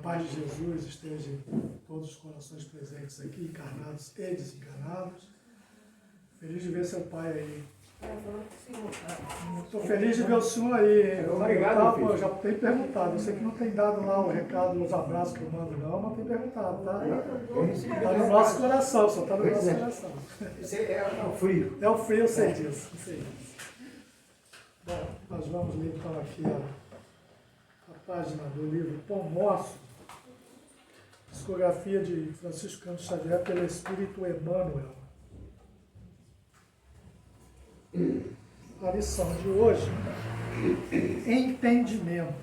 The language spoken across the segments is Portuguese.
paz de Jesus esteja em todos os corações presentes aqui, encarnados e desencarnados. Feliz de ver seu pai aí. Estou feliz de ver o senhor aí. Obrigado, filho. Já tem perguntado. Eu sei que não tem dado lá o recado, os abraços que eu mando, não, mas tem perguntado, tá? Está no nosso coração, só está no nosso coração. Isso é o frio. É o frio, eu sei disso. Bom, nós vamos ler então aqui a página do livro Pão Nosso, psicografia de Francisco Cândido Xavier pelo Espírito Emmanuel. A lição de hoje, entendimento.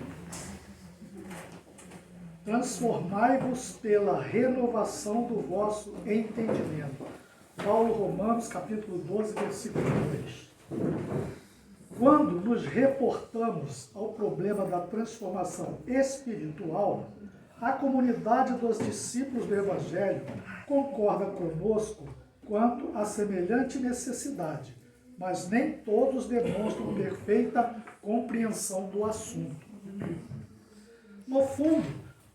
Transformai-vos pela renovação do vosso entendimento. Paulo Romanos, capítulo 12, versículo 2. Quando nos reportamos ao problema da transformação espiritual, a comunidade dos discípulos do Evangelho concorda conosco quanto à semelhante necessidade, mas nem todos demonstram perfeita compreensão do assunto. No fundo,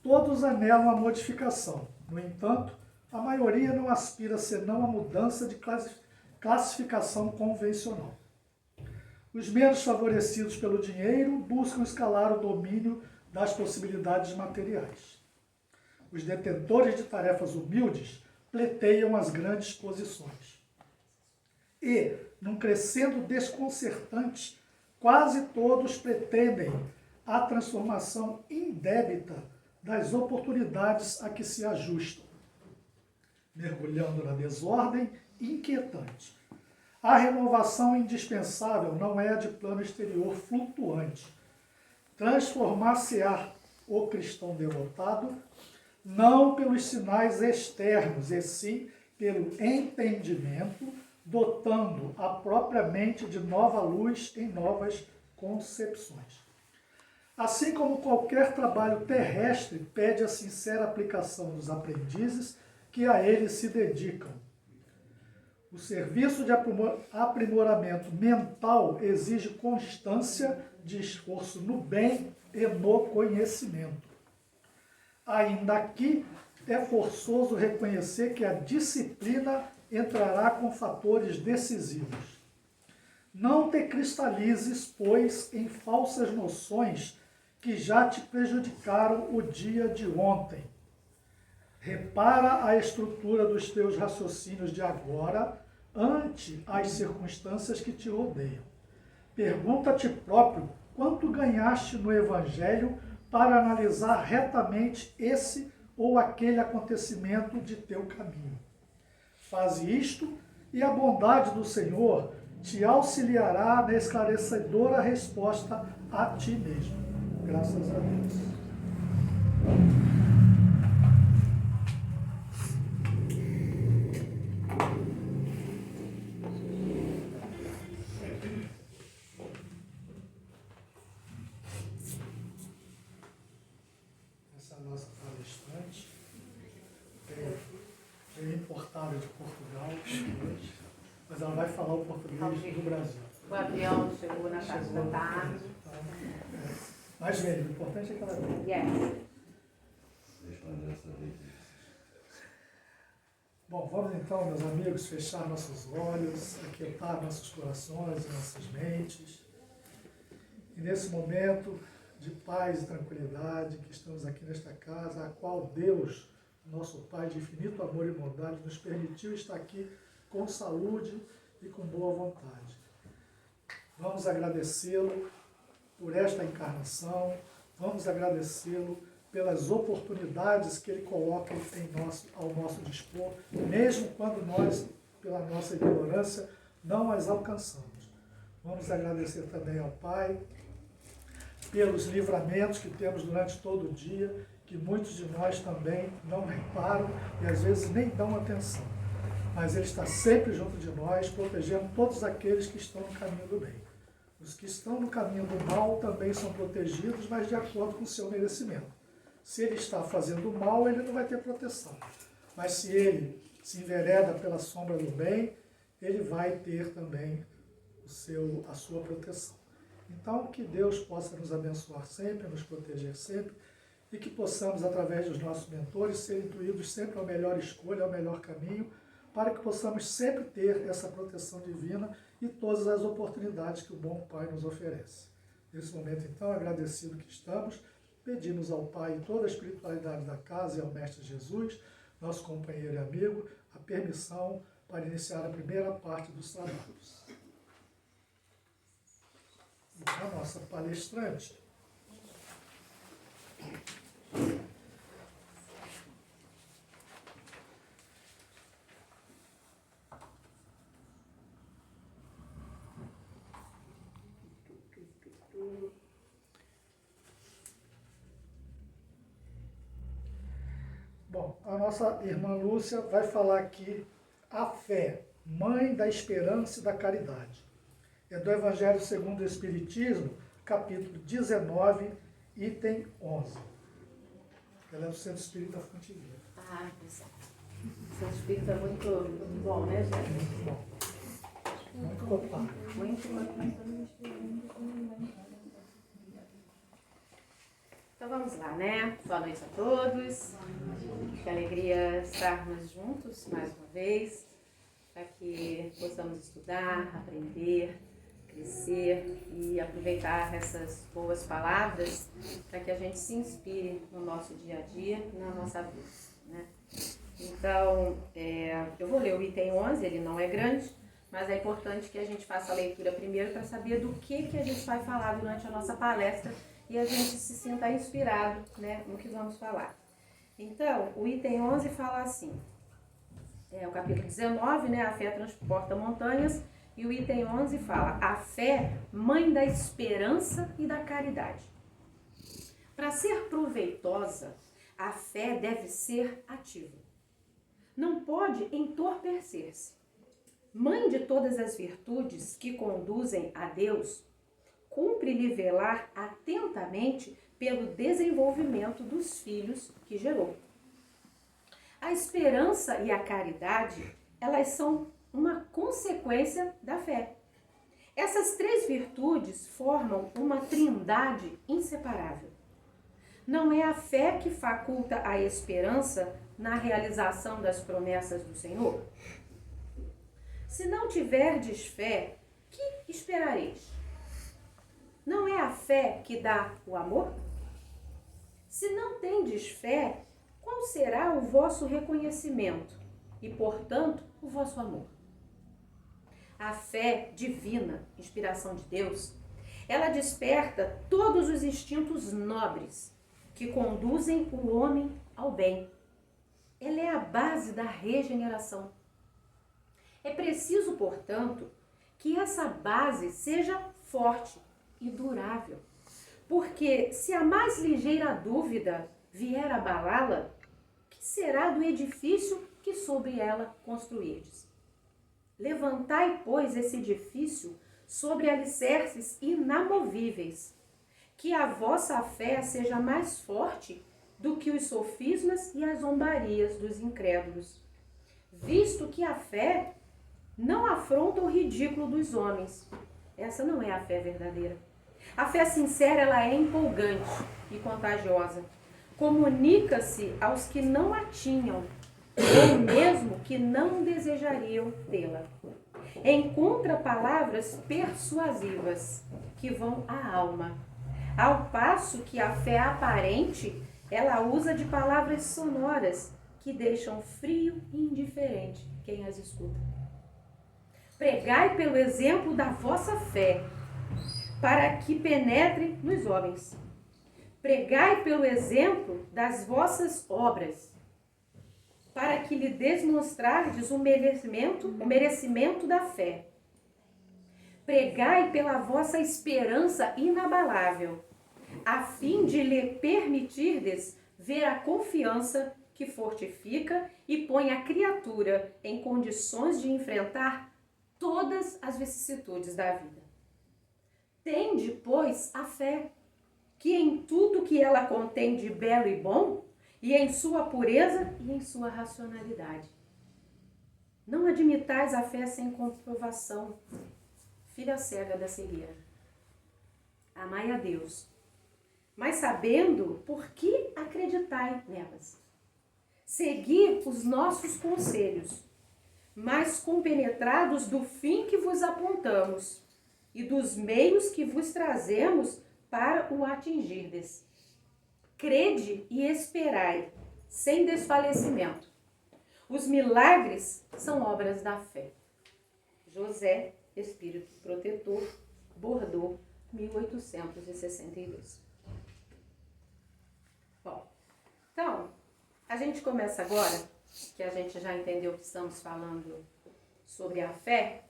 todos anelam a modificação. No entanto, a maioria não aspira senão a mudança de classificação convencional. Os menos favorecidos pelo dinheiro buscam escalar o domínio das possibilidades materiais. Os detentores de tarefas humildes pleteiam as grandes posições. E, num crescendo desconcertante, quase todos pretendem a transformação indébita das oportunidades a que se ajustam, mergulhando na desordem inquietante. A renovação indispensável não é a de plano exterior flutuante. Transformar-se-á o cristão derrotado, não pelos sinais externos, e sim pelo entendimento, dotando a própria mente de nova luz em novas concepções. Assim como qualquer trabalho terrestre pede a sincera aplicação dos aprendizes que a ele se dedicam, o serviço de aprimoramento mental exige constância de esforço no bem e no conhecimento. Ainda aqui é forçoso reconhecer que a disciplina entrará com fatores decisivos. Não te cristalizes, pois, em falsas noções que já te prejudicaram o dia de ontem. Repara a estrutura dos teus raciocínios de agora ante as circunstâncias que te rodeiam. Pergunta a ti próprio quanto ganhaste no Evangelho para analisar retamente esse ou aquele acontecimento de teu caminho. Faze isto e a bondade do Senhor te auxiliará na esclarecedora resposta a ti mesmo. Graças a Deus. Essa é a nossa palestrante. Veio importada de Portugal hoje, mas ela vai falar o português do Brasil. O avião chegou na parte da tarde. Mas veio, o importante é que ela veio. Yes. Bom, vamos então, meus amigos, fechar nossos olhos, aquietar nossos corações e nossas mentes. E nesse momento de paz e tranquilidade que estamos aqui nesta casa, a qual Deus, nosso Pai de infinito amor e bondade, nos permitiu estar aqui com saúde e com boa vontade. Vamos agradecê-lo por esta encarnação, vamos agradecê-lo pelas oportunidades que ele coloca ao nosso dispor, mesmo quando nós, pela nossa ignorância, não as alcançamos. Vamos agradecer também ao Pai pelos livramentos que temos durante todo o dia, que muitos de nós também não reparam e às vezes nem dão atenção. Mas Ele está sempre junto de nós, protegendo todos aqueles que estão no caminho do bem. Os que estão no caminho do mal também são protegidos, mas de acordo com o seu merecimento. Se ele está fazendo mal, ele não vai ter proteção. Mas se ele se envereda pela sombra do bem, ele vai ter também a sua proteção. Então, que Deus possa nos abençoar sempre, nos proteger sempre, e que possamos, através dos nossos mentores, ser intuídos sempre à melhor escolha, ao melhor caminho, para que possamos sempre ter essa proteção divina e todas as oportunidades que o bom Pai nos oferece. Nesse momento, então, agradecido que estamos, pedimos ao Pai e toda a espiritualidade da casa e ao Mestre Jesus, nosso companheiro e amigo, a permissão para iniciar a primeira parte dos trabalhos. E a nossa palestrante. Bom, a nossa irmã Lúcia vai falar aqui a fé, mãe da esperança e da caridade. É do Evangelho segundo o Espiritismo, capítulo 19, item 11. Ela é do Centro Espírita Fonte Viva. Ah, exato. O Centro Espírita é muito bom, né, gente? Muito bom. Muito copado. Muito bom. Então vamos lá, né? Boa noite a todos. Que alegria estarmos juntos mais uma vez, para que possamos estudar, aprender, crescer e aproveitar essas boas palavras para que a gente se inspire no nosso dia a dia e na nossa vida, né? Então, eu vou ler o item 11, ele não é grande, mas é importante que a gente faça a leitura primeiro para saber do que a gente vai falar durante a nossa palestra e a gente se sinta inspirado, né, no que vamos falar. Então, o item 11 fala assim, o capítulo 19, né, a fé transporta montanhas, e o item 11 fala, a fé, mãe da esperança e da caridade. Para ser proveitosa, a fé deve ser ativa. Não pode entorpecer-se. Mãe de todas as virtudes que conduzem a Deus, cumpre-lhe velar atentamente pelo desenvolvimento dos filhos que gerou. A esperança e a caridade, elas são uma consequência da fé. Essas três virtudes formam uma trindade inseparável. Não é a fé que faculta a esperança na realização das promessas do Senhor? Se não tiverdes fé, que esperareis? Não é a fé que dá o amor? Se não tendes fé, qual será o vosso reconhecimento e, portanto, o vosso amor? A fé divina, inspiração de Deus, ela desperta todos os instintos nobres que conduzem o homem ao bem. Ela é a base da regeneração. É preciso, portanto, que essa base seja forte e durável, porque se a mais ligeira dúvida vier abalá-la, que será do edifício que sobre ela construirdes? Levantai, pois, esse edifício sobre alicerces inamovíveis, que a vossa fé seja mais forte do que os sofismas e as zombarias dos incrédulos, visto que a fé não afronta o ridículo dos homens. Essa não é a fé verdadeira. A fé sincera, ela é empolgante e contagiosa. Comunica-se aos que não a tinham, ou mesmo que não desejariam tê-la. Encontra palavras persuasivas que vão à alma, ao passo que a fé aparente, ela usa de palavras sonoras que deixam frio e indiferente quem as escuta. Pregai pelo exemplo da vossa fé, para que penetre nos homens. Pregai pelo exemplo das vossas obras, para que lhe demonstrardes o merecimento da fé. Pregai pela vossa esperança inabalável, a fim de lhe permitirdes ver a confiança que fortifica e põe a criatura em condições de enfrentar todas as vicissitudes da vida. Tende, pois, a fé, que em tudo que ela contém de belo e bom, e em sua pureza e em sua racionalidade. Não admitais a fé sem comprovação, filha cega da cegueira. Amai a Deus, mas sabendo por que acreditai nelas. Segui os nossos conselhos, mas compenetrados do fim que vos apontamos e dos meios que vos trazemos para o atingirdes. Crede e esperai, sem desfalecimento. Os milagres são obras da fé. José, Espírito Protetor, Bordeaux, 1862. Bom, então, a gente começa agora, que a gente já entendeu que estamos falando sobre a fé,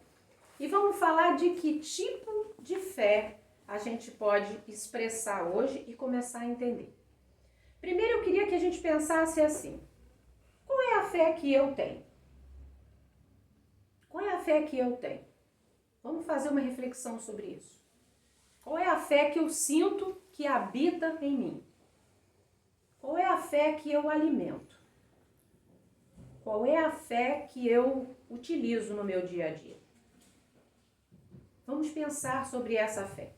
e vamos falar de que tipo de fé a gente pode expressar hoje e começar a entender. Primeiro eu queria que a gente pensasse assim: qual é a fé que eu tenho? Qual é a fé que eu tenho? Vamos fazer uma reflexão sobre isso. Qual é a fé que eu sinto que habita em mim? Qual é a fé que eu alimento? Qual é a fé que eu utilizo no meu dia a dia? Vamos pensar sobre essa fé.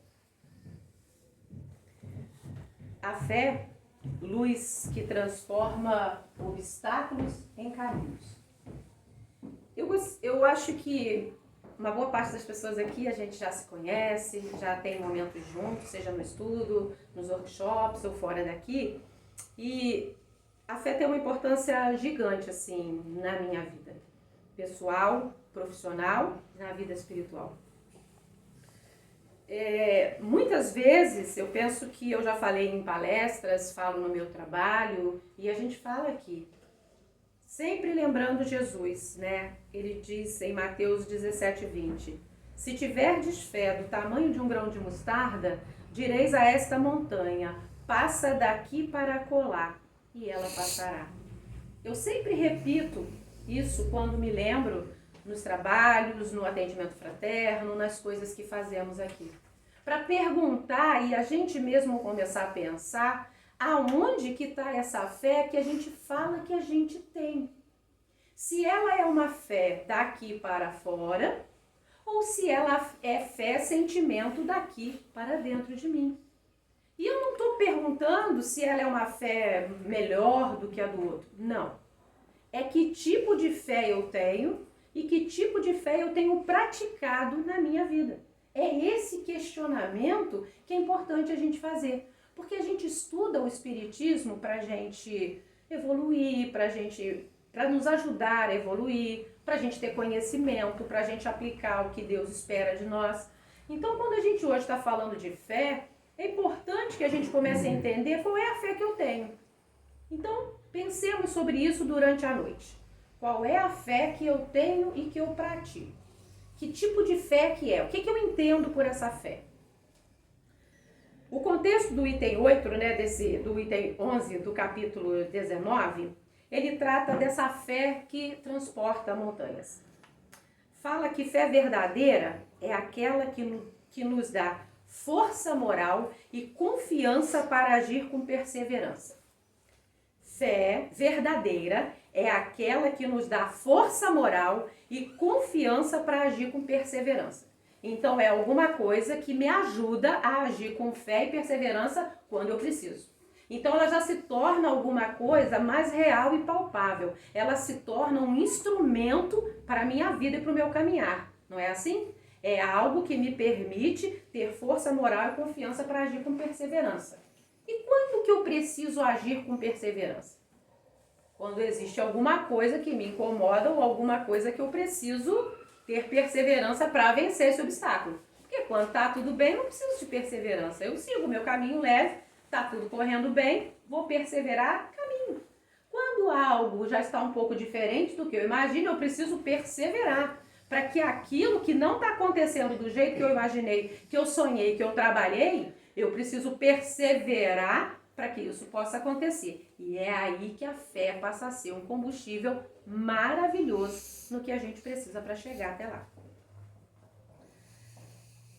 A fé, luz que transforma obstáculos em caminhos. Eu acho que uma boa parte das pessoas aqui a gente já se conhece, já tem momentos juntos, seja no estudo, nos workshops ou fora daqui. E a fé tem uma importância gigante, assim, na minha vida pessoal, profissional, na vida espiritual. Muitas vezes eu penso que eu já falei em palestras, falo no meu trabalho, e a gente fala aqui, sempre lembrando Jesus, né? Ele diz em Mateus 17:20, se tiverdes fé do tamanho de um grão de mostarda, direis a esta montanha, passa daqui para acolá, e ela passará. Eu sempre repito isso quando me lembro nos trabalhos, no atendimento fraterno, nas coisas que fazemos aqui. Para perguntar e a gente mesmo começar a pensar aonde que está essa fé que a gente fala que a gente tem. Se ela é uma fé daqui para fora ou se ela é fé, sentimento daqui para dentro de mim. E eu não estou perguntando se ela é uma fé melhor do que a do outro. Não. É que tipo de fé eu tenho e que tipo de fé eu tenho praticado na minha vida. É esse questionamento que é importante a gente fazer. Porque a gente estuda o Espiritismo para a gente evoluir, para nos ajudar a evoluir, para a gente ter conhecimento, para a gente aplicar o que Deus espera de nós. Então, quando a gente hoje está falando de fé, é importante que a gente comece a entender qual é a fé que eu tenho. Então, pensemos sobre isso durante a noite. Qual é a fé que eu tenho e que eu pratico? Que tipo de fé que é? O que eu entendo por essa fé? O contexto do item 8, né, do item 11 do capítulo 19, ele trata dessa fé que transporta montanhas. Fala que fé verdadeira é aquela que nos dá força moral e confiança para agir com perseverança. Fé verdadeira é aquela que nos dá força moral e confiança para agir com perseverança. Então é alguma coisa que me ajuda a agir com fé e perseverança quando eu preciso. Então ela já se torna alguma coisa mais real e palpável. Ela se torna um instrumento para a minha vida e para o meu caminhar. Não é assim? É algo que me permite ter força moral e confiança para agir com perseverança. E quando que eu preciso agir com perseverança? Quando existe alguma coisa que me incomoda ou alguma coisa que eu preciso ter perseverança para vencer esse obstáculo. Porque quando está tudo bem, não preciso de perseverança. Eu sigo o meu caminho leve, está tudo correndo bem, vou perseverar, caminho. Quando algo já está um pouco diferente do que eu imagino, eu preciso perseverar. Para que aquilo que não está acontecendo do jeito que eu imaginei, que eu sonhei, que eu trabalhei, eu preciso perseverar para que isso possa acontecer. E é aí que a fé passa a ser um combustível maravilhoso no que a gente precisa para chegar até lá.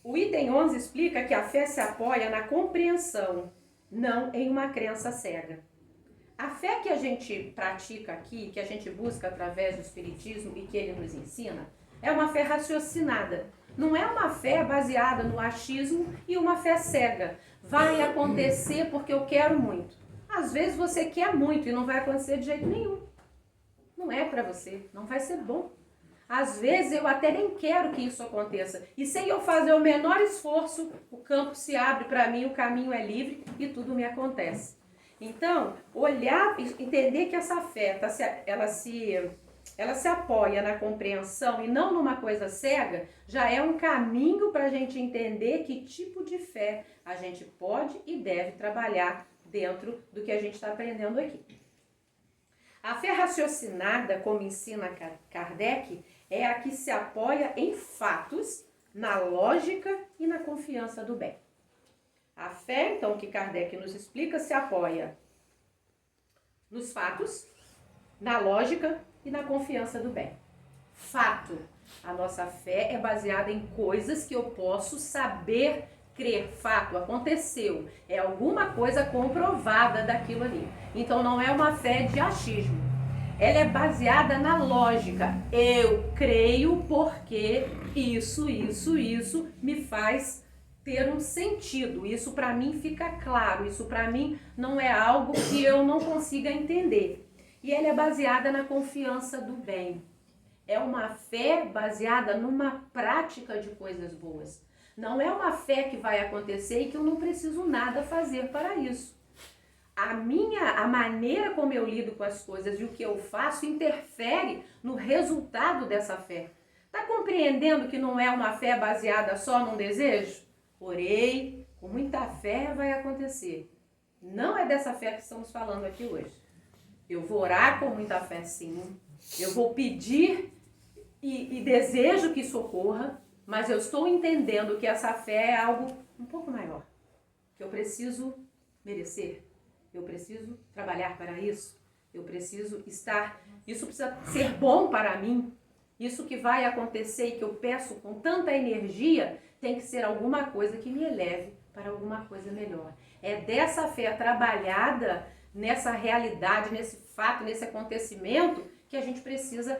O item 11 explica que a fé se apoia na compreensão, não em uma crença cega. A fé que a gente pratica aqui, que a gente busca através do Espiritismo e que ele nos ensina, é uma fé raciocinada. Não é uma fé baseada no achismo e uma fé cega. Vai acontecer porque eu quero muito. Às vezes você quer muito e não vai acontecer de jeito nenhum. Não é para você, não vai ser bom. Às vezes eu até nem quero que isso aconteça. E sem eu fazer o menor esforço, o campo se abre para mim, o caminho é livre e tudo me acontece. Então, olhar, entender que essa fé, ela se apoia na compreensão e não numa coisa cega, já é um caminho para a gente entender que tipo de fé a gente pode e deve trabalhar dentro do que a gente está aprendendo aqui. A fé raciocinada, como ensina Kardec, é a que se apoia em fatos, na lógica e na confiança do bem. A fé, então, que Kardec nos explica, se apoia nos fatos, na lógica e na confiança do bem. Fato. A nossa fé é baseada em coisas que eu posso saber crer. Fato, aconteceu. É alguma coisa comprovada daquilo ali. Então não é uma fé de achismo. Ela é baseada na lógica. Eu creio porque isso me faz ter um sentido. Isso para mim fica claro. Isso para mim não é algo que eu não consiga entender. E ela é baseada na confiança do bem. É uma fé baseada numa prática de coisas boas. Não é uma fé que vai acontecer e que eu não preciso nada fazer para isso. A maneira como eu lido com as coisas e o que eu faço interfere no resultado dessa fé. Está compreendendo que não é uma fé baseada só num desejo? Orei, com muita fé vai acontecer. Não é dessa fé que estamos falando aqui hoje. Eu vou orar com muita fé, sim. Eu vou pedir e desejo que isso ocorra, mas eu estou entendendo que essa fé é algo um pouco maior. Que eu preciso merecer. Eu preciso trabalhar para isso. Eu preciso estar... Isso precisa ser bom para mim. Isso que vai acontecer e que eu peço com tanta energia tem que ser alguma coisa que me eleve para alguma coisa melhor. É dessa fé trabalhada nessa realidade, nesse fato, nesse acontecimento que a gente precisa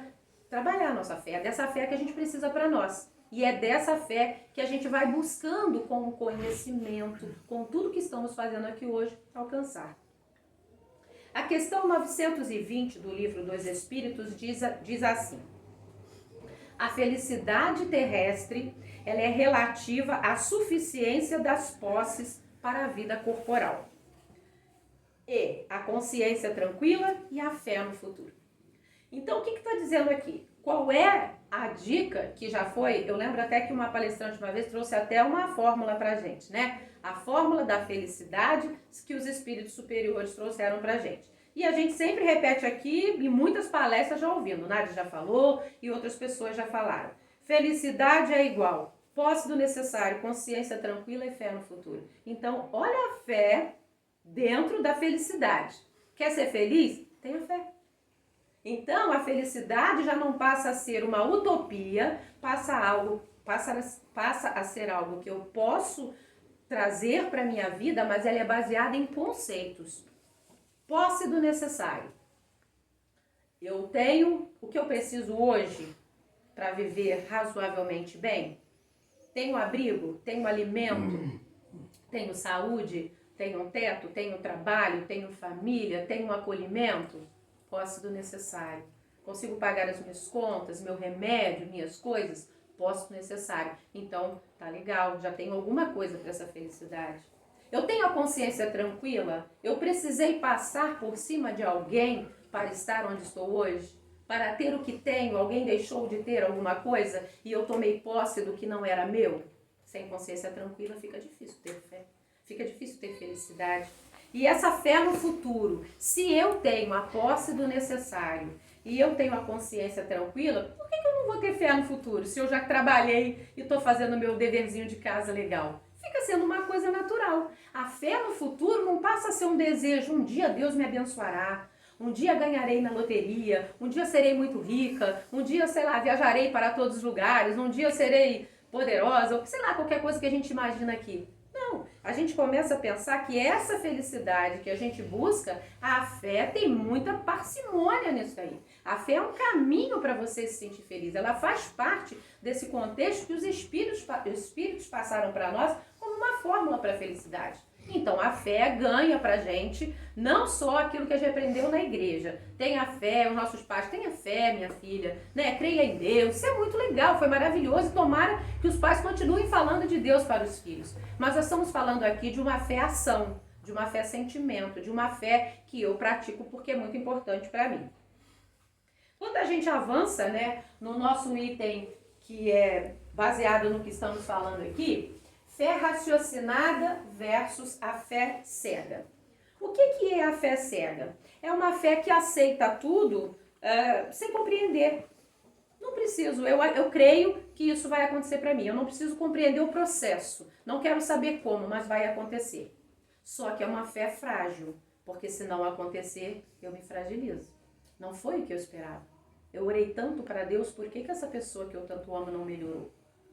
trabalhar a nossa fé. É dessa fé que a gente precisa para nós. E é dessa fé que a gente vai buscando com o conhecimento, com tudo que estamos fazendo aqui hoje, alcançar. A questão 920 do Livro dos Espíritos diz assim: a felicidade terrestre ela é relativa à suficiência das posses para a vida corporal. E a consciência tranquila e a fé no futuro. Então, o que está dizendo aqui? Qual é a dica que já foi? Eu lembro até que uma palestrante uma vez trouxe até uma fórmula para a gente, né? A fórmula da felicidade que os espíritos superiores trouxeram para a gente. E a gente sempre repete aqui, e muitas palestras já ouvindo. Nádia já falou e outras pessoas já falaram. Felicidade é igual posse do necessário, consciência tranquila e fé no futuro. Então, olha a fé dentro da felicidade. Quer ser feliz? Tenha fé. Então, a felicidade já não passa a ser uma utopia, passa a ser algo que eu posso trazer para a minha vida, mas ela é baseada em conceitos. Posse do necessário. Eu tenho o que eu preciso hoje para viver razoavelmente bem? Tenho abrigo? Tenho alimento? Tenho saúde? Tenho um teto? Tenho trabalho? Tenho família? Tenho um acolhimento? Posse do necessário. Consigo pagar as minhas contas, meu remédio, minhas coisas? Posse do necessário. Então, tá legal, já tenho alguma coisa para essa felicidade. Eu tenho a consciência tranquila? Eu precisei passar por cima de alguém para estar onde estou hoje? Para ter o que tenho, alguém deixou de ter alguma coisa e eu tomei posse do que não era meu? Sem consciência tranquila fica difícil ter fé, fica difícil ter felicidade. E essa fé no futuro, se eu tenho a posse do necessário e eu tenho a consciência tranquila, por que eu não vou ter fé no futuro? Se eu já trabalhei e estou fazendo meu deverzinho de casa legal. Fica sendo uma coisa natural. A fé no futuro não passa a ser um desejo. Um dia Deus me abençoará. Um dia ganharei na loteria. Um dia serei muito rica. Um dia, sei lá, viajarei para todos os lugares. Um dia serei poderosa. Ou sei lá, qualquer coisa que a gente imagina aqui. Não, Não, a gente começa a pensar que essa felicidade que a gente busca, a fé tem muita parcimônia nisso aí. A fé é um caminho para você se sentir feliz. Ela faz parte desse contexto que os espíritos passaram para nós como uma fórmula para a felicidade. Então, a fé ganha pra gente não só aquilo que a gente aprendeu na igreja. Tenha fé, os nossos pais, tenha fé, minha filha, né? Creia em Deus. Isso é muito legal, foi maravilhoso. E tomara que os pais continuem falando de Deus para os filhos. Mas nós estamos falando aqui de uma fé-ação, de uma fé-sentimento, de uma fé que eu pratico porque é muito importante para mim. Quando a gente avança, né, no nosso item que é baseado no que estamos falando aqui, fé raciocinada versus a fé cega. O que é a fé cega? É uma fé que aceita tudo sem compreender. Não preciso, eu creio que isso vai acontecer para mim. Eu não preciso compreender o processo. Não quero saber como, mas vai acontecer. Só que é uma fé frágil, porque se não acontecer, eu me fragilizo. Não foi o que eu esperava. Eu orei tanto para Deus, por que essa pessoa que eu tanto amo não melhorou?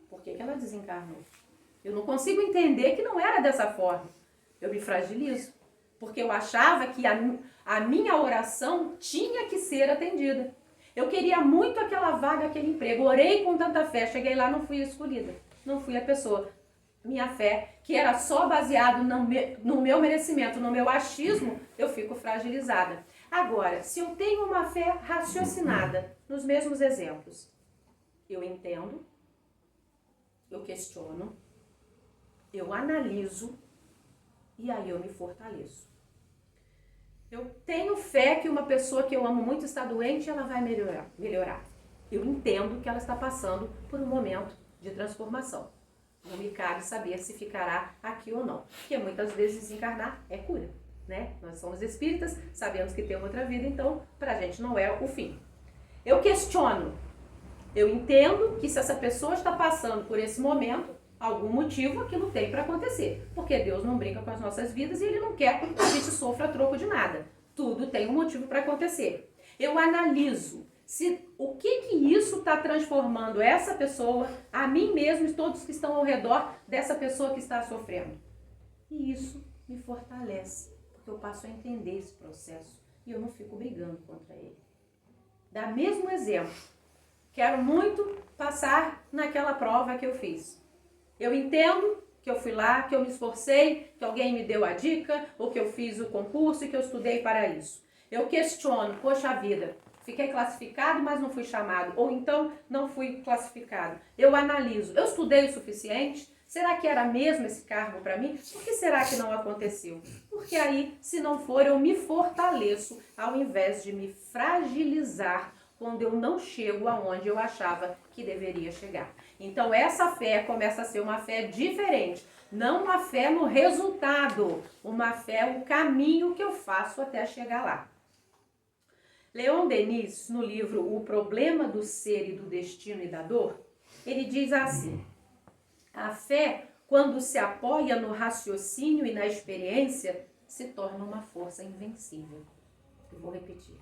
Por que ela desencarnou? Eu não consigo entender que não era dessa forma. Eu me fragilizo, porque eu achava que a minha oração tinha que ser atendida. Eu queria muito aquela vaga, aquele emprego. Orei com tanta fé, cheguei lá, não fui escolhida. Não fui a pessoa. Minha fé, que era só baseado no meu merecimento, no meu achismo, eu fico fragilizada. Agora, se eu tenho uma fé raciocinada, nos mesmos exemplos, eu entendo, eu questiono, eu analiso e aí eu me fortaleço. Eu tenho fé que uma pessoa que eu amo muito está doente e ela vai melhorar. Eu entendo que ela está passando por um momento de transformação. Não me cabe saber se ficará aqui ou não. Porque muitas vezes desencarnar é cura, né? Nós somos espíritas, sabemos que tem outra vida, então pra gente não é o fim. Eu questiono. Eu entendo que se essa pessoa está passando por esse momento, algum motivo aquilo tem para acontecer. Porque Deus não brinca com as nossas vidas e Ele não quer que a gente sofra a troco de nada. Tudo tem um motivo para acontecer. Eu analiso o que isso está transformando essa pessoa, a mim mesmo e todos que estão ao redor dessa pessoa que está sofrendo. E isso me fortalece, porque eu passo a entender esse processo e eu não fico brigando contra ele. Dá mesmo exemplo. Quero muito passar naquela prova que eu fiz. Eu entendo que eu fui lá, que eu me esforcei, que alguém me deu a dica, ou que eu fiz o concurso e que eu estudei para isso. Eu questiono, poxa vida, fiquei classificado, mas não fui chamado, ou então não fui classificado. Eu analiso, eu estudei o suficiente? Será que era mesmo esse cargo para mim? Por que será que não aconteceu? Porque aí, se não for, eu me fortaleço ao invés de me fragilizar quando eu não chego aonde eu achava que deveria chegar. Então essa fé começa a ser uma fé diferente, não uma fé no resultado, uma fé no caminho que eu faço até chegar lá. Leon Denis, no livro O Problema do Ser e do Destino e da Dor, ele diz assim: a fé, quando se apoia no raciocínio e na experiência, se torna uma força invencível. Eu vou repetir.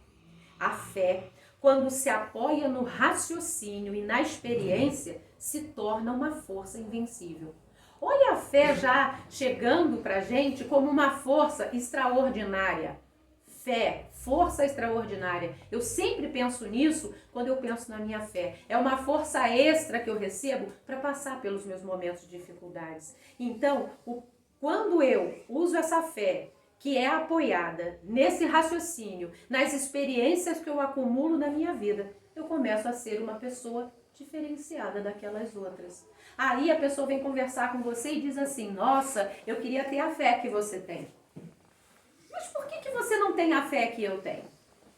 A fé, quando se apoia no raciocínio e na experiência, se torna uma força invencível. Olha a fé já chegando para a gente como uma força extraordinária. Fé, força extraordinária. Eu sempre penso nisso quando eu penso na minha fé. É uma força extra que eu recebo para passar pelos meus momentos de dificuldades. Então, quando eu uso essa fé, que é apoiada nesse raciocínio, nas experiências que eu acumulo na minha vida, eu começo a ser uma pessoa diferenciada daquelas outras. Aí a pessoa vem conversar com você e diz assim: nossa, eu queria ter a fé que você tem. Mas por que você não tem a fé que eu tenho?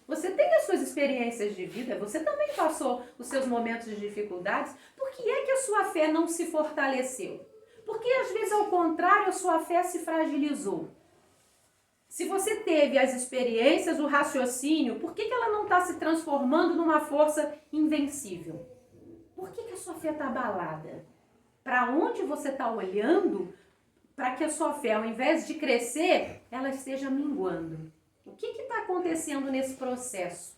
Você tem as suas experiências de vida, você também passou os seus momentos de dificuldades. Por que é que a sua fé não se fortaleceu? Porque às vezes, ao contrário, a sua fé se fragilizou. Se você teve as experiências, o raciocínio, por que ela não está se transformando numa força invencível? Por que a sua fé está abalada? Para onde você está olhando para que a sua fé, ao invés de crescer, ela esteja minguando? O que está acontecendo nesse processo?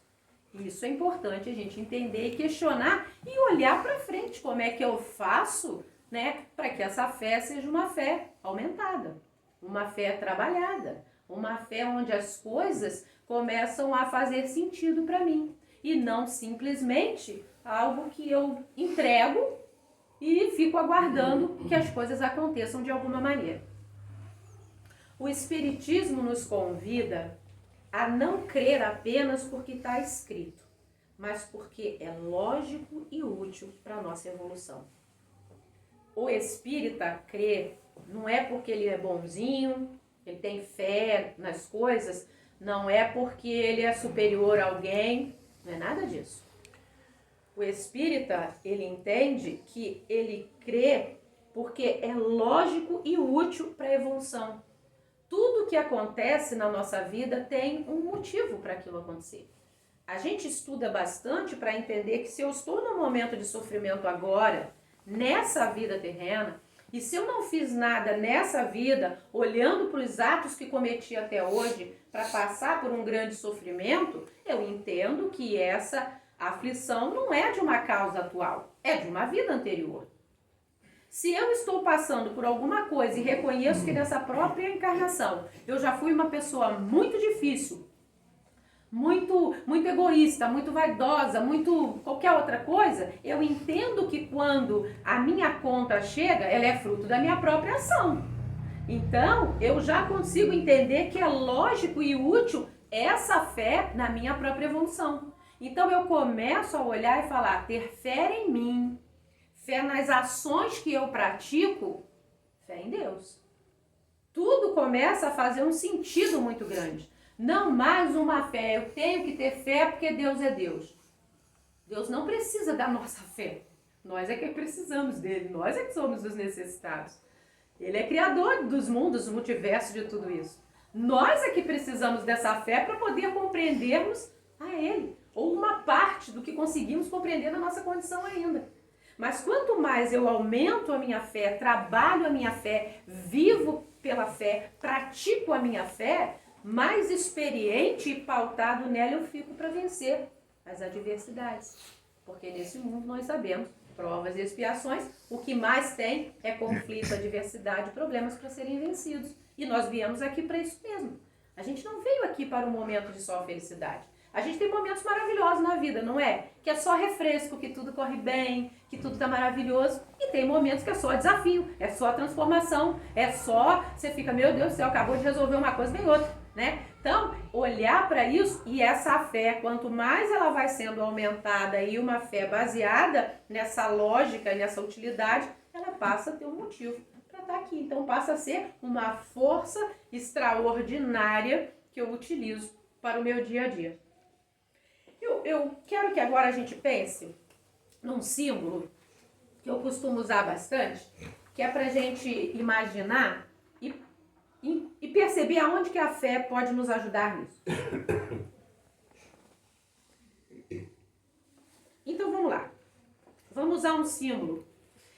Isso é importante a gente entender e questionar e olhar para frente. Como é que eu faço né? Para que essa fé seja uma fé aumentada, uma fé trabalhada, uma fé onde as coisas começam a fazer sentido para mim e não simplesmente algo que eu entrego e fico aguardando que as coisas aconteçam de alguma maneira. O Espiritismo nos convida a não crer apenas porque está escrito, mas porque é lógico e útil para a nossa evolução. O espírita crê não é porque ele é bonzinho, ele tem fé nas coisas, não é porque ele é superior a alguém, não é nada disso. O espírita, ele entende que ele crê porque é lógico e útil para a evolução. Tudo que acontece na nossa vida tem um motivo para aquilo acontecer. A gente estuda bastante para entender que se eu estou num momento de sofrimento agora, nessa vida terrena, e se eu não fiz nada nessa vida, olhando para os atos que cometi até hoje, para passar por um grande sofrimento, eu entendo que essa aflição não é de uma causa atual, é de uma vida anterior. Se eu estou passando por alguma coisa e reconheço que nessa própria encarnação eu já fui uma pessoa muito difícil, muito egoísta, muito vaidosa, muito qualquer outra coisa, eu entendo que quando a minha conta chega, ela é fruto da minha própria ação. Então, eu já consigo entender que é lógico e útil essa fé na minha própria evolução. Então, eu começo a olhar e falar, ter fé em mim, fé nas ações que eu pratico, fé em Deus. Tudo começa a fazer um sentido muito grande. Não mais uma fé, eu tenho que ter fé porque Deus é Deus. Deus não precisa da nossa fé. Nós é que precisamos dele, nós é que somos os necessitados. Ele é criador dos mundos, do multiverso, de tudo isso. Nós é que precisamos dessa fé para poder compreendermos a ele, ou uma parte do que conseguimos compreender na nossa condição ainda. Mas quanto mais eu aumento a minha fé, trabalho a minha fé, vivo pela fé, pratico a minha fé, mais experiente e pautado nela eu fico para vencer as adversidades. Porque nesse mundo nós sabemos, provas e expiações, o que mais tem é conflito, adversidade, problemas para serem vencidos. E nós viemos aqui para isso mesmo. A gente não veio aqui para um momento de só felicidade. A gente tem momentos maravilhosos na vida, não é? Que é só refresco, que tudo corre bem, que tudo tá maravilhoso. E tem momentos que é só desafio, é só transformação, é só, você fica, meu Deus do céu, acabou de resolver uma coisa, vem outra, né? Então, olhar para isso e essa fé, quanto mais ela vai sendo aumentada e uma fé baseada nessa lógica, nessa utilidade, ela passa a ter um motivo para estar aqui. Então, passa a ser uma força extraordinária que eu utilizo para o meu dia a dia. Eu quero que agora a gente pense num símbolo que eu costumo usar bastante, que é para a gente imaginar e perceber aonde que a fé pode nos ajudar nisso. Então vamos lá. Vamos usar um símbolo.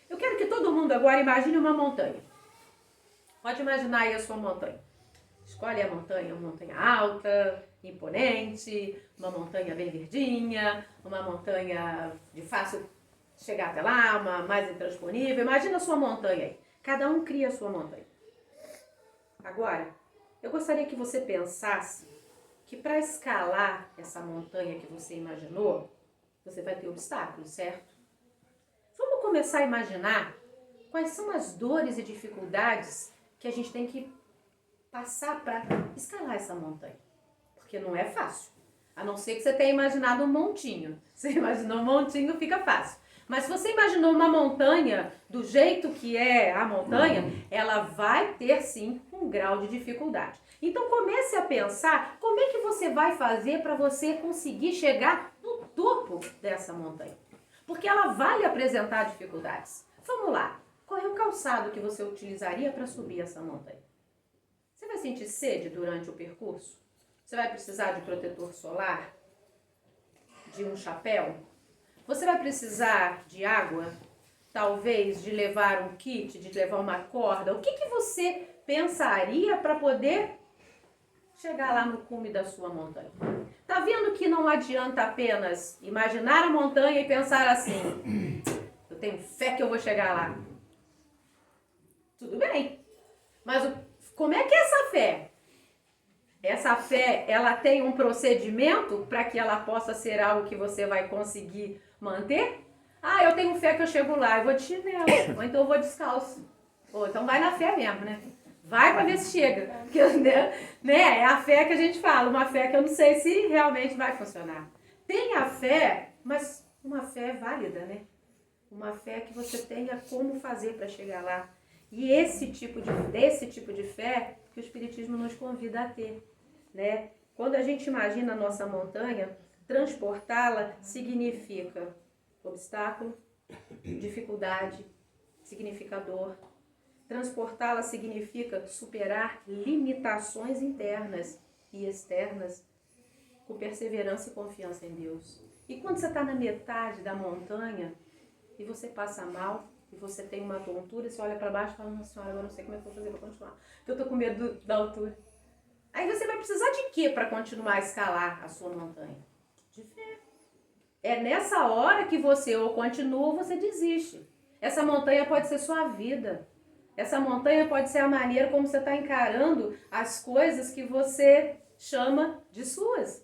Eu quero que todo mundo agora imagine uma montanha. Pode imaginar aí a sua montanha. Escolhe a montanha, uma montanha alta, imponente, uma montanha bem verdinha, uma montanha de fácil chegar até lá, uma mais intransponível. Imagina a sua montanha aí. Cada um cria a sua montanha. Agora, eu gostaria que você pensasse que para escalar essa montanha que você imaginou, você vai ter obstáculos, certo? Vamos começar a imaginar quais são as dores e dificuldades que a gente tem que passar para escalar essa montanha. Porque não é fácil. A não ser que você tenha imaginado um montinho. Você imaginou um montinho, fica fácil. Mas se você imaginou uma montanha do jeito que é a montanha, ela vai ter sim um grau de dificuldade. Então comece a pensar como é que você vai fazer para você conseguir chegar no topo dessa montanha. Porque ela vai lhe apresentar dificuldades. Vamos lá. Qual é o calçado que você utilizaria para subir essa montanha? Você vai sentir sede durante o percurso? Você vai precisar de protetor solar? De um chapéu? Você vai precisar de água? Talvez de levar um kit, de levar uma corda? O que você pensaria para poder chegar lá no cume da sua montanha? Tá vendo que não adianta apenas imaginar a montanha e pensar assim, eu tenho fé que eu vou chegar lá. Tudo bem. Mas como é que é essa fé? Essa fé, ela tem um procedimento para que ela possa ser algo que você vai conseguir manter? Ah, eu tenho fé que eu chego lá, eu vou de chinelo, ou então eu vou descalço. Ou então vai na fé mesmo, né? Vai para ver se chega. Porque, né? É a fé que a gente fala, uma fé que eu não sei se realmente vai funcionar. Tem a fé, mas uma fé válida, né? Uma fé que você tenha como fazer para chegar lá. E esse tipo de fé que o Espiritismo nos convida a ter, né? Quando a gente imagina a nossa montanha, transportá-la significa obstáculo, dificuldade, significa dor. Transportá-la significa superar limitações internas e externas com perseverança e confiança em Deus. E quando você está na metade da montanha e você passa mal, e você tem uma tontura, você olha para baixo e fala, nossa senhora, eu não sei como é que eu vou fazer para continuar, porque eu estou com medo da altura. Aí você vai precisar de quê para continuar a escalar a sua montanha? De fé. É nessa hora que você ou continua ou você desiste. Essa montanha pode ser sua vida. Essa montanha pode ser a maneira como você está encarando as coisas que você chama de suas.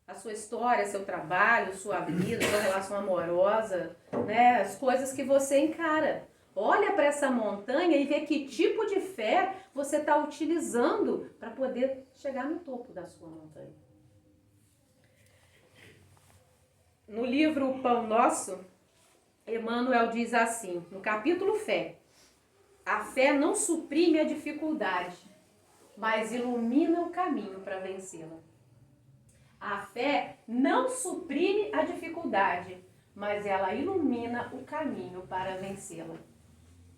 A sua história, seu trabalho, sua vida, sua relação amorosa, né? As coisas que você encara. Olha para essa montanha e vê que tipo de fé você está utilizando para poder chegar no topo da sua montanha. No livro O Pão Nosso, Emmanuel diz assim, no capítulo Fé: a fé não suprime a dificuldade, mas ilumina o caminho para vencê-la. A fé não suprime a dificuldade, mas ela ilumina o caminho para vencê-la.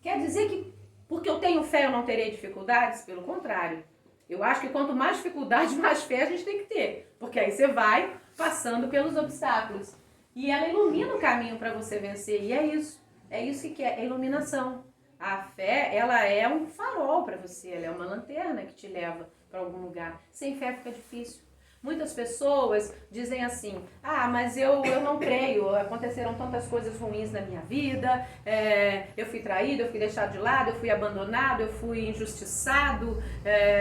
Quer dizer que porque eu tenho fé eu não terei dificuldades? Pelo contrário. Eu acho que quanto mais dificuldade, mais fé a gente tem que ter. Porque aí você vai passando pelos obstáculos. E ela ilumina o caminho para você vencer. E é isso. É isso que é iluminação. A fé, ela é um farol para você. Ela é uma lanterna que te leva para algum lugar. Sem fé fica difícil. Muitas pessoas dizem assim, mas eu não creio, aconteceram tantas coisas ruins na minha vida, eu fui traído, eu fui deixado de lado, eu fui abandonado, eu fui injustiçado,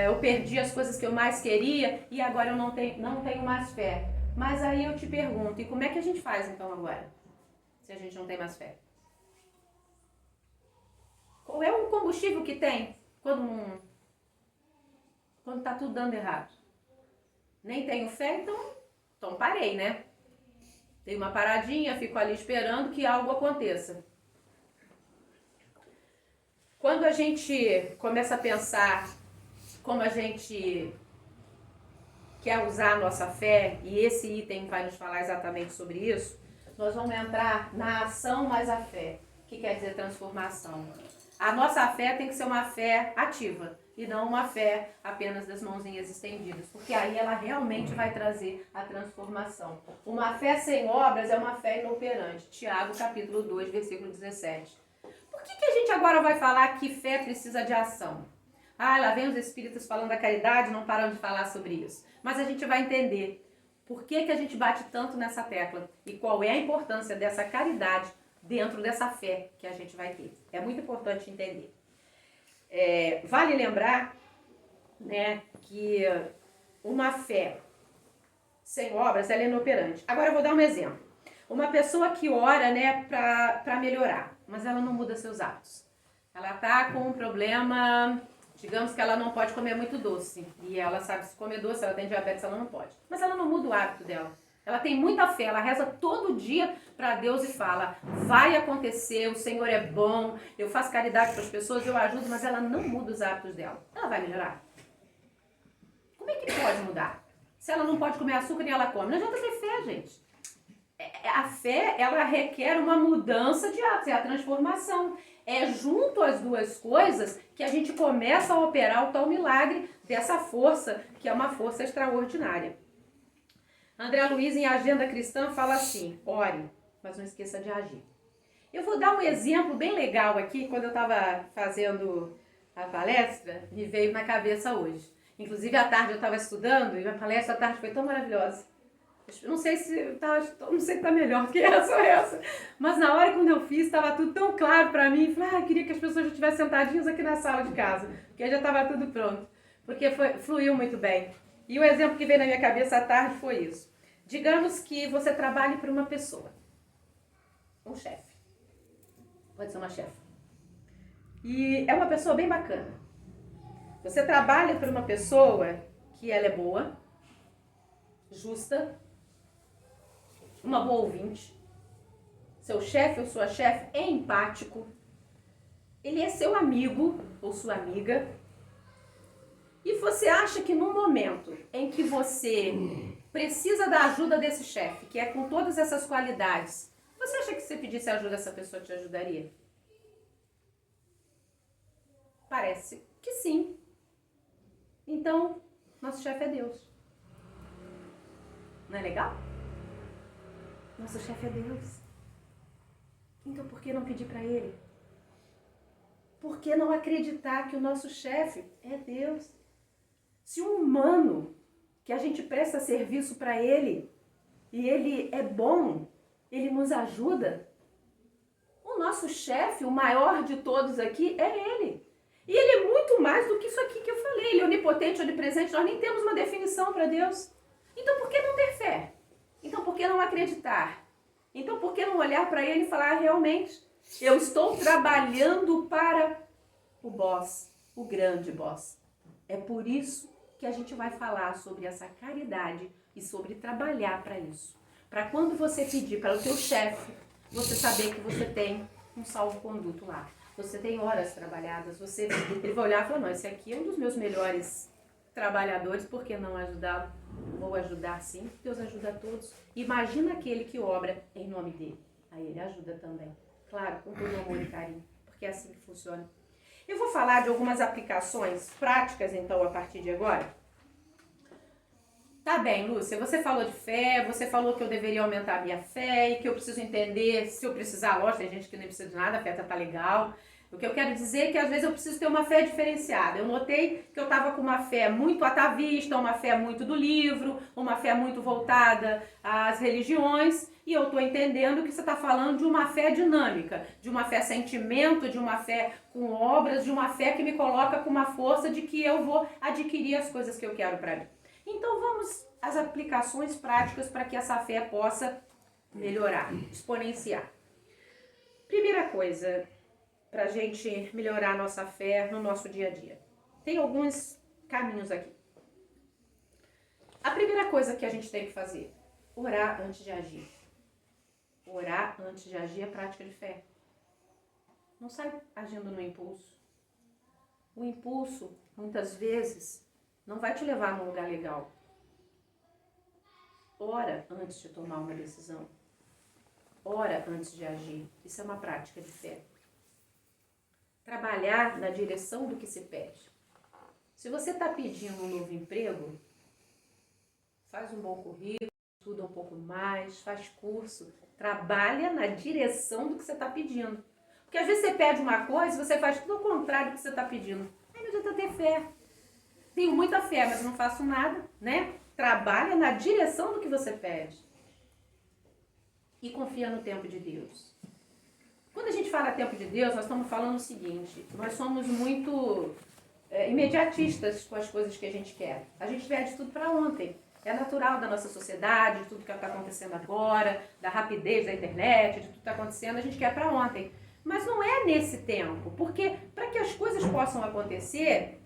eu perdi as coisas que eu mais queria e agora eu não tenho mais fé. Mas aí eu te pergunto, e como é que a gente faz então agora, se a gente não tem mais fé? Qual é o combustível que tem quando tá tudo dando errado? Nem tenho fé, então parei, né? Dei uma paradinha, fico ali esperando que algo aconteça. Quando a gente começa a pensar como a gente quer usar a nossa fé, e esse item vai nos falar exatamente sobre isso, nós vamos entrar na ação mais a fé, que quer dizer transformação. A nossa fé tem que ser uma fé ativa e não uma fé apenas das mãozinhas estendidas, porque aí ela realmente vai trazer a transformação. Uma fé sem obras é uma fé inoperante. Tiago, capítulo 2, versículo 17. Por que a gente agora vai falar que fé precisa de ação? Lá vem os espíritas falando da caridade, não param de falar sobre isso. Mas a gente vai entender por que a gente bate tanto nessa tecla e qual é a importância dessa caridade dentro dessa fé que a gente vai ter. É muito importante entender. Vale lembrar, né, que uma fé sem obras ela é inoperante. Agora eu vou dar um exemplo. Uma pessoa que ora, né, para melhorar, mas ela não muda seus hábitos. Ela tá com um problema, digamos que ela não pode comer muito doce. E ela sabe se comer doce, ela tem diabetes, ela não pode. Mas ela não muda o hábito dela. Ela tem muita fé, ela reza todo dia para Deus e fala, vai acontecer, o Senhor é bom, eu faço caridade para as pessoas, eu ajudo, mas ela não muda os hábitos dela. Ela vai melhorar? Como é que pode mudar? Se ela não pode comer açúcar e ela come, não adianta ter fé, gente. A fé, ela requer uma mudança de hábitos, é a transformação. É junto às duas coisas que a gente começa a operar o tal milagre dessa força, que é uma força extraordinária. André Luiz, em Agenda Cristã, fala assim, ore, mas não esqueça de agir. Eu vou dar um exemplo bem legal aqui, quando eu estava fazendo a palestra, me veio na cabeça hoje. Inclusive, à tarde eu estava estudando e a palestra à tarde foi tão maravilhosa. Não sei se tá melhor que essa ou essa. Mas na hora quando eu fiz, estava tudo tão claro para mim. Falei, eu queria que as pessoas já estivessem sentadinhas aqui na sala de casa. Porque já estava tudo pronto. Porque fluiu muito bem. E o exemplo que veio na minha cabeça à tarde foi isso. Digamos que você trabalhe para uma pessoa. Um chefe. Pode ser uma chefe. E é uma pessoa bem bacana. Você trabalha para uma pessoa que ela é boa, justa, uma boa ouvinte. Seu chefe ou sua chefe é empático. Ele é seu amigo ou sua amiga. E você acha que no momento em que você precisa da ajuda desse chefe, que é com todas essas qualidades, você acha que se você pedisse ajuda, essa pessoa te ajudaria? Parece que sim. Então, nosso chefe é Deus. Não é legal? Nosso chefe é Deus. Então, por que não pedir para Ele? Por que não acreditar que o nosso chefe é Deus? Se um humano que a gente presta serviço para ele e ele é bom, ele nos ajuda, o nosso chefe, o maior de todos aqui, é Ele. E Ele é muito mais do que isso aqui que eu falei. Ele é onipotente, onipresente, nós nem temos uma definição para Deus. Então por que não ter fé? Então por que não acreditar? Então por que não olhar para Ele e falar, realmente, eu estou trabalhando para o boss, o grande boss. É por isso que a gente vai falar sobre essa caridade e sobre trabalhar para isso. Para quando você pedir para o teu chefe, você saber que você tem um salvo-conduto lá. Você tem horas trabalhadas, ele vai olhar e falar, não, esse aqui é um dos meus melhores trabalhadores, por que não ajudá-lo? Vou ajudar sim, Deus ajuda a todos. Imagina aquele que obra em nome dele. Aí ele ajuda também. Claro, com todo amor e carinho, porque é assim que funciona. Eu vou falar de algumas aplicações práticas, então, a partir de agora. Tá bem, Lúcia, você falou de fé, você falou que eu deveria aumentar a minha fé e que eu preciso entender, se eu precisar, lógico, tem gente que nem precisa de nada, a fé tá legal. O que eu quero dizer é que às vezes eu preciso ter uma fé diferenciada. Eu notei que eu estava com uma fé muito atavista, uma fé muito do livro, uma fé muito voltada às religiões, e eu estou entendendo que você está falando de uma fé dinâmica, de uma fé sentimento, de uma fé com obras, de uma fé que me coloca com uma força de que eu vou adquirir as coisas que eu quero para mim. Então vamos às aplicações práticas para que essa fé possa melhorar, exponenciar. Primeira coisa, para a gente melhorar a nossa fé no nosso dia a dia. Tem alguns caminhos aqui. A primeira coisa que a gente tem que fazer, orar antes de agir. Orar antes de agir é prática de fé. Não sai agindo no impulso. O impulso, muitas vezes, não vai te levar num lugar legal. Ora antes de tomar uma decisão. Ora antes de agir. Isso é uma prática de fé. Trabalhar na direção do que se pede. Se você está pedindo um novo emprego, faz um bom currículo, estuda um pouco mais, faz curso, trabalha na direção do que você está pedindo. Porque às vezes você pede uma coisa e você faz tudo ao contrário do que você está pedindo. Aí não adianta ter fé. Tenho muita fé, mas não faço nada, né? Trabalha na direção do que você pede. E confia no tempo de Deus. Quando a gente fala tempo de Deus, nós estamos falando o seguinte, nós somos muito imediatistas com as coisas que a gente quer. A gente pede tudo para ontem. É natural da nossa sociedade, de tudo que está acontecendo agora, da rapidez da internet, de tudo que está acontecendo, a gente quer para ontem. Mas não é nesse tempo, porque para que as coisas possam acontecer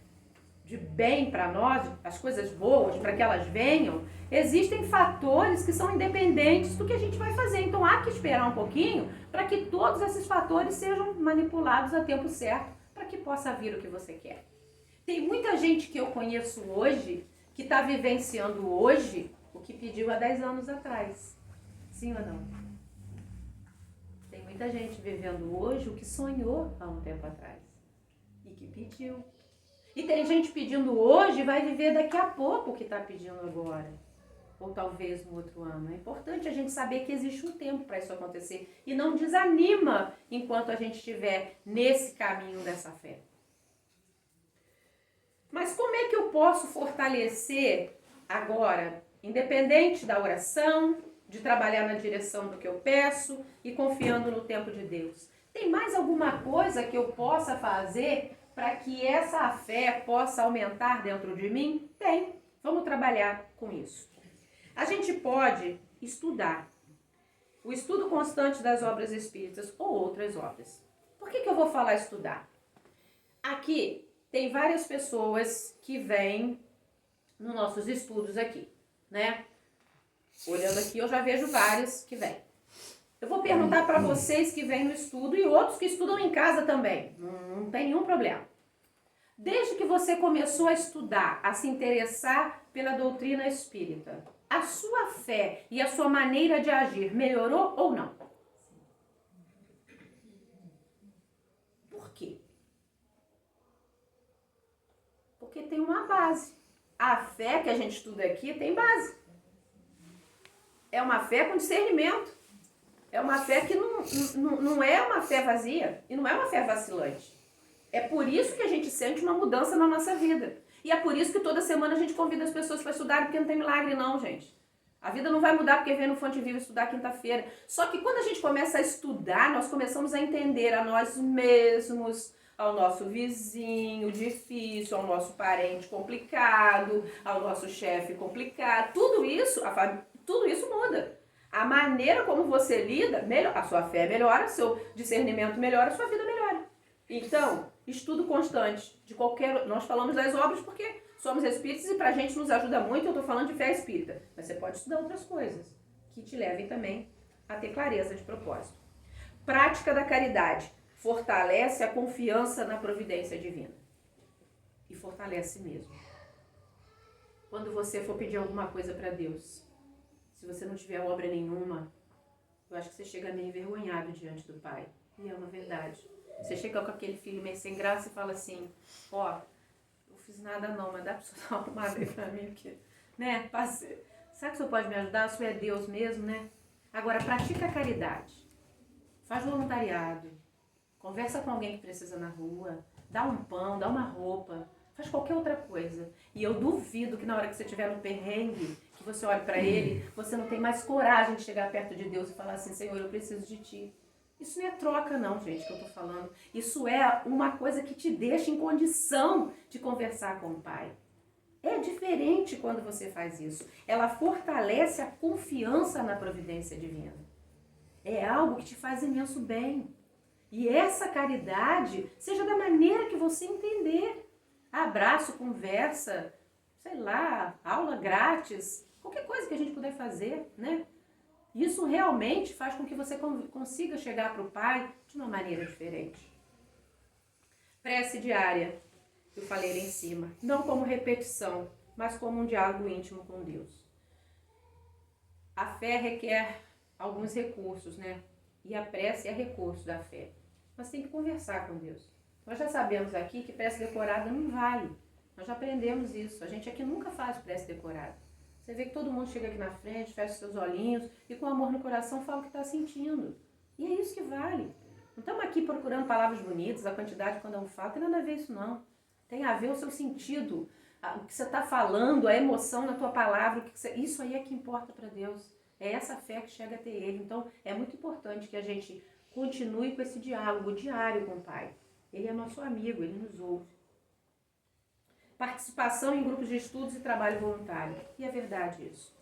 de bem para nós, as coisas boas, para que elas venham, existem fatores que são independentes do que a gente vai fazer. Então há que esperar um pouquinho para que todos esses fatores sejam manipulados a tempo certo para que possa vir o que você quer. Tem muita gente que eu conheço hoje que está vivenciando hoje o que pediu há 10 anos atrás. Sim ou não? Tem muita gente vivendo hoje o que sonhou há um tempo atrás e que pediu. E tem gente pedindo hoje e vai viver daqui a pouco o que está pedindo agora. Ou talvez no outro ano. É importante a gente saber que existe um tempo para isso acontecer. E não desanima enquanto a gente estiver nesse caminho dessa fé. Mas como é que eu posso fortalecer agora independente da oração, de trabalhar na direção do que eu peço e confiando no tempo de Deus. Tem mais alguma coisa que eu possa fazer para que essa fé possa aumentar dentro de mim? Tem. Vamos trabalhar com isso. A gente pode estudar. O estudo constante das obras espíritas ou outras obras. Por que eu vou falar estudar? Aqui tem várias pessoas que vêm nos nossos estudos aqui, né? Olhando aqui, eu já vejo vários que vêm. Eu vou perguntar para vocês que vêm no estudo e outros que estudam em casa também. Não tem nenhum problema. Desde que você começou a estudar, a se interessar pela doutrina espírita, a sua fé e a sua maneira de agir melhorou ou não? Por quê? Porque tem uma base. A fé que a gente estuda aqui tem base. É uma fé com discernimento. É uma fé que não é uma fé vazia e não é uma fé vacilante. É por isso que a gente sente uma mudança na nossa vida. E é por isso que toda semana a gente convida as pessoas para estudar, porque não tem milagre não, gente. A vida não vai mudar porque vem no Fonte Viva estudar quinta-feira. Só que quando a gente começa a estudar, nós começamos a entender a nós mesmos, ao nosso vizinho difícil, ao nosso parente complicado, ao nosso chefe complicado. Tudo isso muda. A maneira como você lida, melhora, a sua fé melhora, seu discernimento melhora, a sua vida melhora. Então, estudo constante de qualquer... Nós falamos das obras porque somos espíritas e pra gente nos ajuda muito, eu tô falando de fé espírita. Mas você pode estudar outras coisas que te levem também a ter clareza de propósito. Prática da caridade. Fortalece a confiança na providência divina. E fortalece mesmo. Quando você for pedir alguma coisa para Deus, se você não tiver obra nenhuma, eu acho que você chega meio envergonhado diante do Pai. E é uma verdade. Você chega com aquele filho meio sem graça e fala assim, ó, não fiz nada não, mas dá pra você dar uma aí pra mim, porque, né, sabe que o senhor pode me ajudar? O senhor é Deus mesmo, né? Agora, pratica a caridade. Faz voluntariado. Conversa com alguém que precisa na rua. Dá um pão, dá uma roupa. Faz qualquer outra coisa. E eu duvido que na hora que você estiver no perrengue, que você olhe para ele, você não tem mais coragem de chegar perto de Deus e falar assim, Senhor, eu preciso de Ti. Isso não é troca não, gente, que eu tô falando. Isso é uma coisa que te deixa em condição de conversar com o Pai. É diferente quando você faz isso. Ela fortalece a confiança na providência divina. É algo que te faz imenso bem. E essa caridade, seja da maneira que você entender. Abraço, conversa, sei lá, aula grátis, qualquer coisa que a gente puder fazer, né? Isso realmente faz com que você consiga chegar para o Pai de uma maneira diferente. Prece diária, eu falei lá em cima, não como repetição, mas como um diálogo íntimo com Deus. A fé requer alguns recursos, né? E a prece é recurso da fé. Mas tem que conversar com Deus. Nós já sabemos aqui que prece decorada não vale. Nós já aprendemos isso. A gente aqui nunca faz prece decorada. Você vê que todo mundo chega aqui na frente, fecha seus olhinhos e com amor no coração fala o que está sentindo. E é isso que vale. Não estamos aqui procurando palavras bonitas, a quantidade quando um fala, não tem nada a ver isso não. Tem a ver o seu sentido, o que você está falando, a emoção na tua palavra, isso aí é que importa para Deus. É essa fé que chega até Ele. Então é muito importante que a gente continue com esse diálogo diário com o Pai. Ele é nosso amigo, Ele nos ouve. Participação em grupos de estudos e trabalho voluntário. E é verdade isso.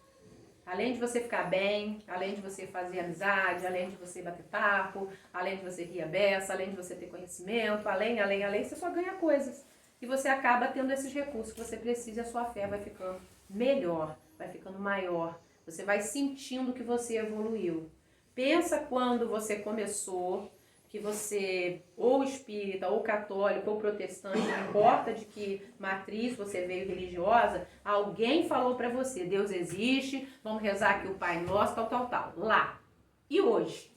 Além de você ficar bem, além de você fazer amizade, além de você bater papo, além de você rir a beça, além de você ter conhecimento, além, você só ganha coisas. E você acaba tendo esses recursos que você precisa e a sua fé vai ficando melhor, vai ficando maior. Você vai sentindo que você evoluiu. Pensa quando você começou, que você, ou espírita, ou católico, ou protestante, não importa de que matriz você veio religiosa, alguém falou para você, Deus existe, vamos rezar aqui o Pai Nosso, tal, lá. E hoje?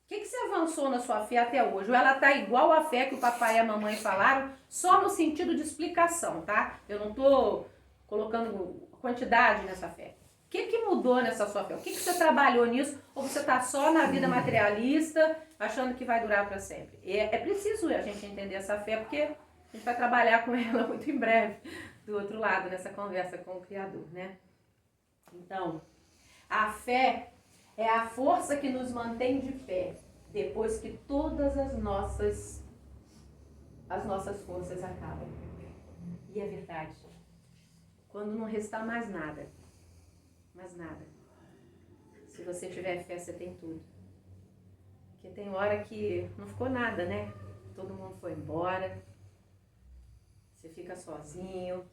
O que você avançou na sua fé até hoje? Ou ela está igual à fé que o papai e a mamãe falaram, só no sentido de explicação, tá? Eu não estou colocando quantidade nessa fé. O que mudou nessa sua fé? O que você trabalhou nisso? Ou você está só na vida materialista, achando que vai durar para sempre? É preciso a gente entender essa fé, porque a gente vai trabalhar com ela muito em breve, do outro lado, nessa conversa com o Criador, né? Então, a fé é a força que nos mantém de pé depois que todas as nossas forças acabam. E é verdade. Quando não restar mais nada, se você tiver fé, você tem tudo. Porque tem hora que não ficou nada, né? Todo mundo foi embora, você fica sozinho,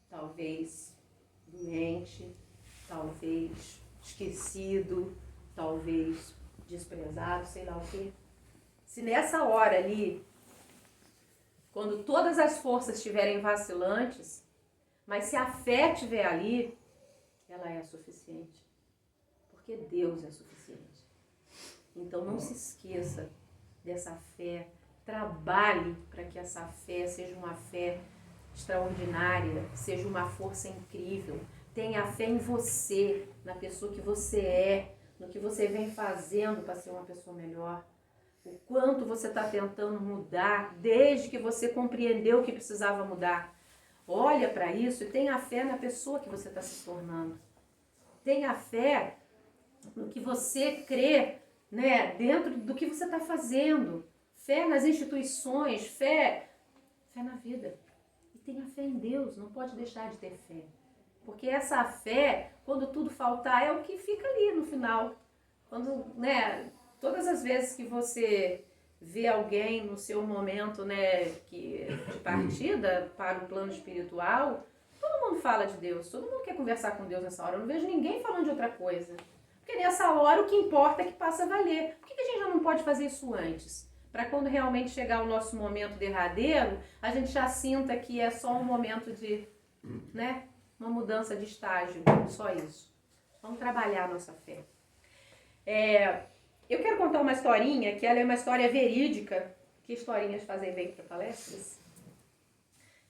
talvez doente, talvez esquecido, talvez desprezado, sei lá o quê. Se nessa hora ali, quando todas as forças estiverem vacilantes, mas se a fé estiver ali, ela é suficiente. Porque Deus é suficiente. Então não se esqueça dessa fé. Trabalhe para que essa fé seja uma fé extraordinária, seja uma força incrível. Tenha fé em você, na pessoa que você é, no que você vem fazendo para ser uma pessoa melhor. O quanto você está tentando mudar desde que você compreendeu que precisava mudar. Olha para isso e tenha fé na pessoa que você está se tornando. Tenha fé no que você crê, né, dentro do que você está fazendo. Fé nas instituições, fé na vida. E tenha fé em Deus, não pode deixar de ter fé. Porque essa fé, quando tudo faltar, é o que fica ali no final. Quando, né, todas as vezes que você vê alguém no seu momento, né, de partida para o plano espiritual, todo mundo fala de Deus, todo mundo quer conversar com Deus nessa hora. Eu não vejo ninguém falando de outra coisa. Porque nessa hora o que importa é que passa a valer. Por que a gente já não pode fazer isso antes? Para quando realmente chegar o nosso momento derradeiro, a gente já sinta que é só um momento de, né, uma mudança de estágio, só isso. Vamos trabalhar a nossa fé. Eu quero contar uma historinha, que ela é uma história verídica, que historinhas fazem bem para palestras,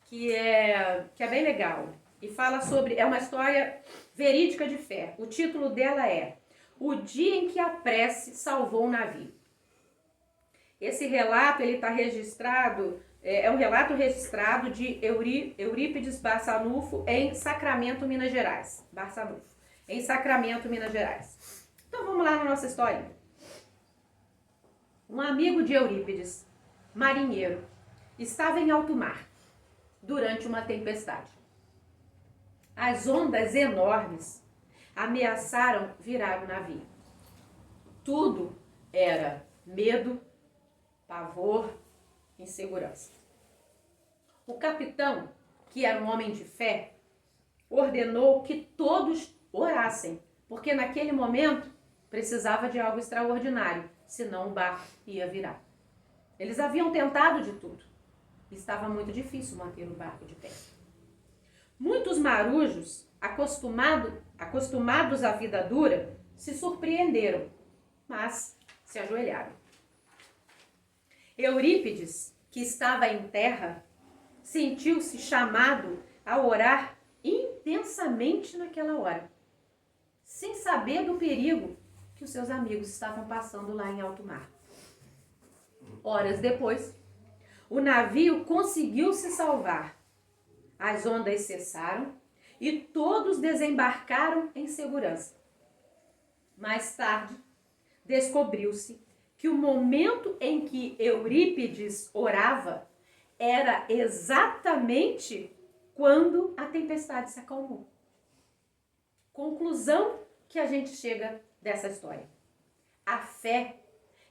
que é bem legal. E fala sobre, é uma história verídica de fé. O título dela é O Dia em que a Prece Salvou o Navio. Esse relato, ele está registrado, é um relato registrado de Eurípides Barçanufo em Sacramento, Minas Gerais. Barçanufo, em Sacramento, Minas Gerais. Então vamos lá na nossa historinha. Um amigo de Eurípides, marinheiro, estava em alto mar durante uma tempestade. As ondas enormes ameaçaram virar o navio. Tudo era medo, pavor, insegurança. O capitão, que era um homem de fé, ordenou que todos orassem, porque naquele momento precisava de algo extraordinário, senão o barco ia virar. Eles haviam tentado de tudo. Estava muito difícil manter o barco de pé. Muitos marujos, acostumados à vida dura, se surpreenderam, mas se ajoelharam. Eurípides, que estava em terra, sentiu-se chamado a orar intensamente naquela hora, sem saber do perigo que os seus amigos estavam passando lá em alto mar. Horas depois, o navio conseguiu se salvar. As ondas cessaram e todos desembarcaram em segurança. Mais tarde, descobriu-se que o momento em que Eurípides orava era exatamente quando a tempestade se acalmou. Conclusão que a gente chega dessa história. A fé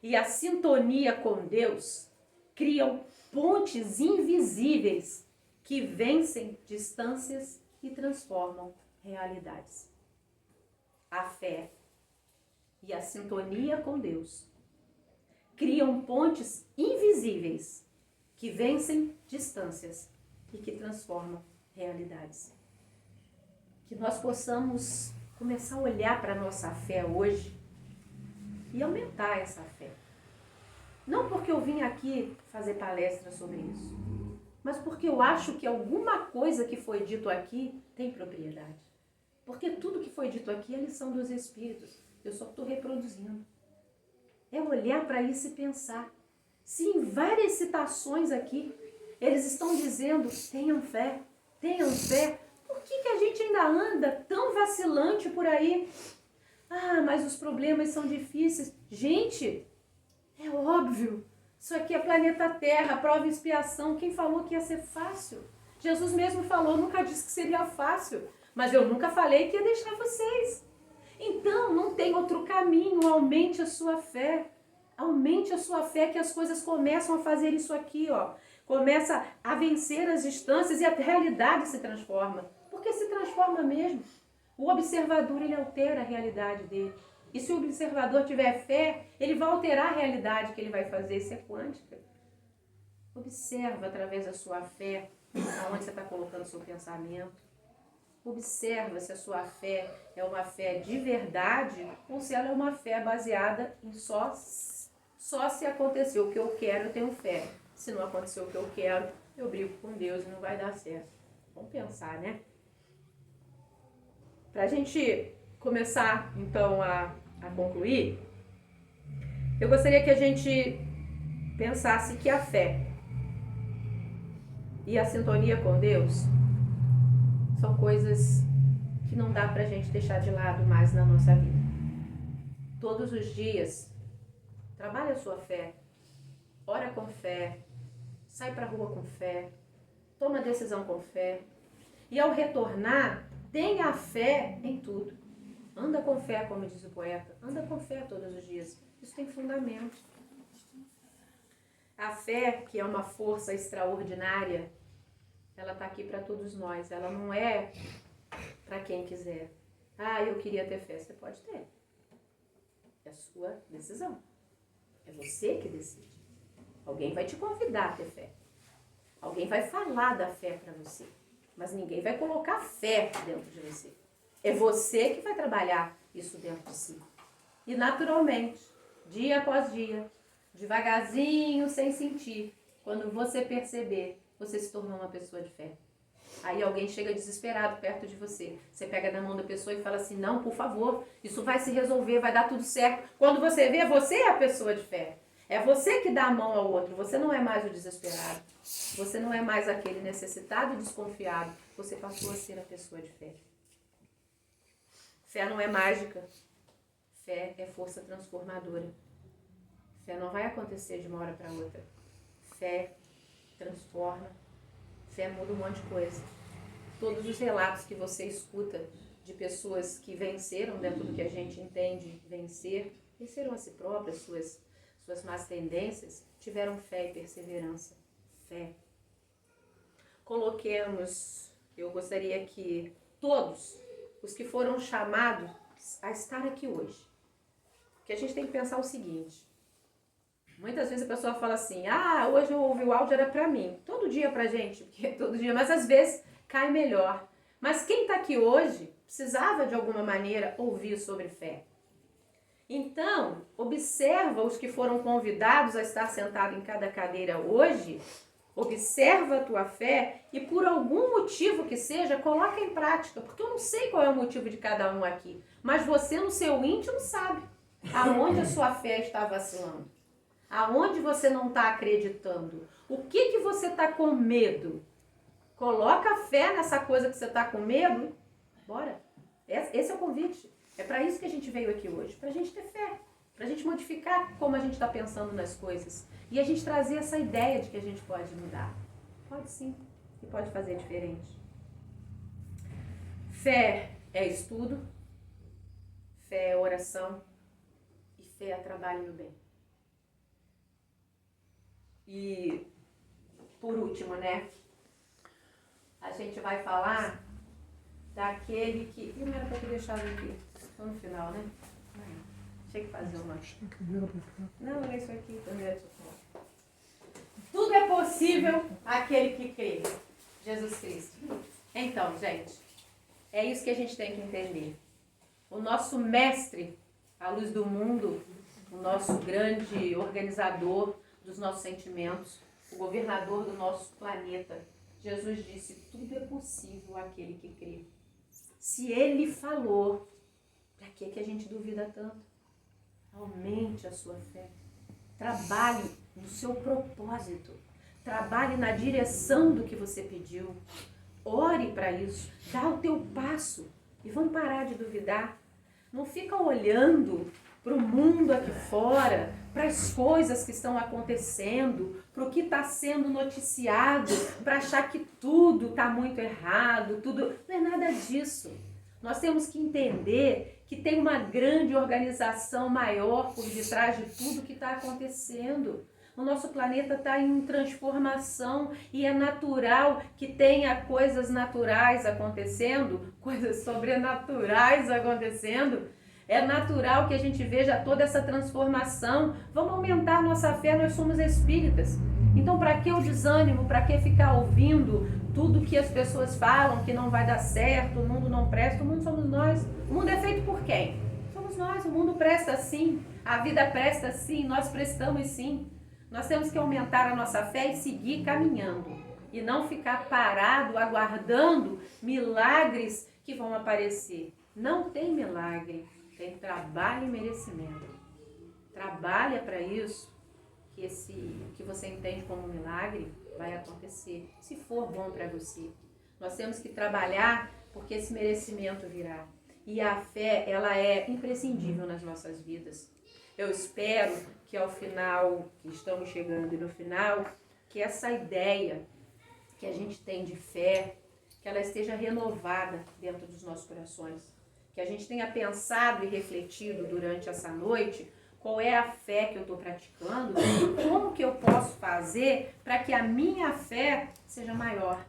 e a sintonia com Deus criam pontes invisíveis que vencem distâncias e transformam realidades. A fé e a sintonia com Deus criam pontes invisíveis que vencem distâncias e que transformam realidades. Que nós possamos começar a olhar para a nossa fé hoje e aumentar essa fé. Não porque eu vim aqui fazer palestra sobre isso, mas porque eu acho que alguma coisa que foi dito aqui tem propriedade. Porque tudo que foi dito aqui é lição dos Espíritos. Eu só estou reproduzindo. É olhar para isso e pensar. Se em várias citações aqui, eles estão dizendo, tenham fé, por que a a gente ainda anda tão vacilante por aí? Ah, mas os problemas são difíceis. Gente, é óbvio. Isso aqui é planeta Terra, prova e expiação. Quem falou que ia ser fácil? Jesus mesmo falou, nunca disse que seria fácil. Mas eu nunca falei que ia deixar vocês. Então, não tem outro caminho. Aumente a sua fé. Aumente a sua fé que as coisas começam a fazer isso aqui, ó. Começa a vencer as distâncias e a realidade se transforma. Porque se transforma mesmo. O observador, ele altera a realidade dele. E se o observador tiver fé, ele vai alterar a realidade que ele vai fazer. Isso é quântica. Observa através da sua fé aonde você está colocando o seu pensamento. Observa se a sua fé é uma fé de verdade ou se ela é uma fé baseada em só se aconteceu o que eu quero, eu tenho fé. Se não aconteceu o que eu quero, eu brigo com Deus e não vai dar certo. Vamos pensar, né? Para a gente começar, então, a concluir, eu gostaria que a gente pensasse que a fé e a sintonia com Deus são coisas que não dá pra gente deixar de lado mais na nossa vida. Todos os dias, trabalha a sua fé, ora com fé, sai pra rua com fé, toma decisão com fé. E ao retornar, tenha fé em tudo. Anda com fé, como diz o poeta. Anda com fé todos os dias. Isso tem fundamento. A fé, que é uma força extraordinária, ela está aqui para todos nós. Ela não é para quem quiser. Ah, eu queria ter fé. Você pode ter. É a sua decisão. É você que decide. Alguém vai te convidar a ter fé. Alguém vai falar da fé para você. Mas ninguém vai colocar fé dentro de você. É você que vai trabalhar isso dentro de si. E naturalmente, dia após dia, devagarzinho, sem sentir, quando você perceber, você se tornou uma pessoa de fé. Aí alguém chega desesperado perto de você. Você pega na mão da pessoa e fala assim, não, por favor, isso vai se resolver, vai dar tudo certo. Quando você vê, você é a pessoa de fé. É você que dá a mão ao outro. Você não é mais o desesperado. Você não é mais aquele necessitado e desconfiado. Você passou a ser a pessoa de fé. Fé não é mágica. Fé é força transformadora. Fé não vai acontecer de uma hora para outra. Fé transforma. Fé muda um monte de coisa. Todos os relatos que você escuta de pessoas que venceram dentro do que a gente entende vencer, venceram a si próprias, suas más tendências, tiveram fé e perseverança. Fé. Coloquemos, eu gostaria que todos os que foram chamados a estar aqui hoje, porque a gente tem que pensar o seguinte, muitas vezes a pessoa fala assim, ah, hoje eu ouvi o áudio, era pra mim, todo dia pra gente, porque todo dia, mas às vezes cai melhor. Mas quem tá aqui hoje precisava de alguma maneira ouvir sobre fé. Então, observa os que foram convidados a estar sentado em cada cadeira hoje, observa a tua fé e por algum motivo que seja, coloca em prática, porque eu não sei qual é o motivo de cada um aqui, mas você no seu íntimo sabe aonde a sua fé está vacilando, aonde você não está acreditando, o que você está com medo. Coloca fé nessa coisa que você está com medo, bora. Esse é o convite. É para isso que a gente veio aqui hoje, para a gente ter fé, para a gente modificar como a gente está pensando nas coisas e a gente trazer essa ideia de que a gente pode mudar. Pode sim, e pode fazer diferente. Fé é estudo, fé é oração e fé é trabalho no bem. E, por último, né, a gente vai falar daquele que... Não era para ter deixado aqui. Estou no final, né? Tinha que fazer uma... Não, é isso aqui. Tudo é possível àquele que crê. Jesus Cristo. Então, gente, é isso que a gente tem que entender. O nosso mestre, a luz do mundo, o nosso grande organizador dos nossos sentimentos, o governador do nosso planeta, Jesus disse, tudo é possível àquele que crê. Se ele falou, para que a gente duvida tanto? Aumente a sua fé. Trabalhe no seu propósito. Trabalhe na direção do que você pediu. ore para isso, dá o teu passo e vamos parar de duvidar. Não fica olhando para o mundo aqui fora, para as coisas que estão acontecendo, para o que está sendo noticiado, para achar que tudo está muito errado, tudo. Não é nada disso. Nós temos que entender que tem uma grande organização maior por detrás de tudo que está acontecendo. O nosso planeta está em transformação e é natural que tenha coisas naturais acontecendo, coisas sobrenaturais acontecendo. É natural que a gente veja toda essa transformação. Vamos aumentar nossa fé, nós somos espíritas. Então, para que o desânimo? Para que ficar ouvindo tudo que as pessoas falam, que não vai dar certo, o mundo não presta? O mundo somos nós. O mundo é feito por quem? Somos nós. O mundo presta sim, a vida presta sim, nós prestamos sim. Nós temos que aumentar a nossa fé e seguir caminhando. E não ficar parado, aguardando milagres que vão aparecer. Não tem milagre, tem trabalho e merecimento. Trabalha para isso, que você entende como um milagre vai acontecer, se for bom para você. Nós temos que trabalhar porque esse merecimento virá. E a fé, ela é imprescindível nas nossas vidas. Eu espero que ao final, que estamos chegando e no final, que essa ideia que a gente tem de fé, que ela esteja renovada dentro dos nossos corações. Que a gente tenha pensado e refletido durante essa noite qual é a fé que eu estou praticando e como que eu posso fazer para que a minha fé seja maior.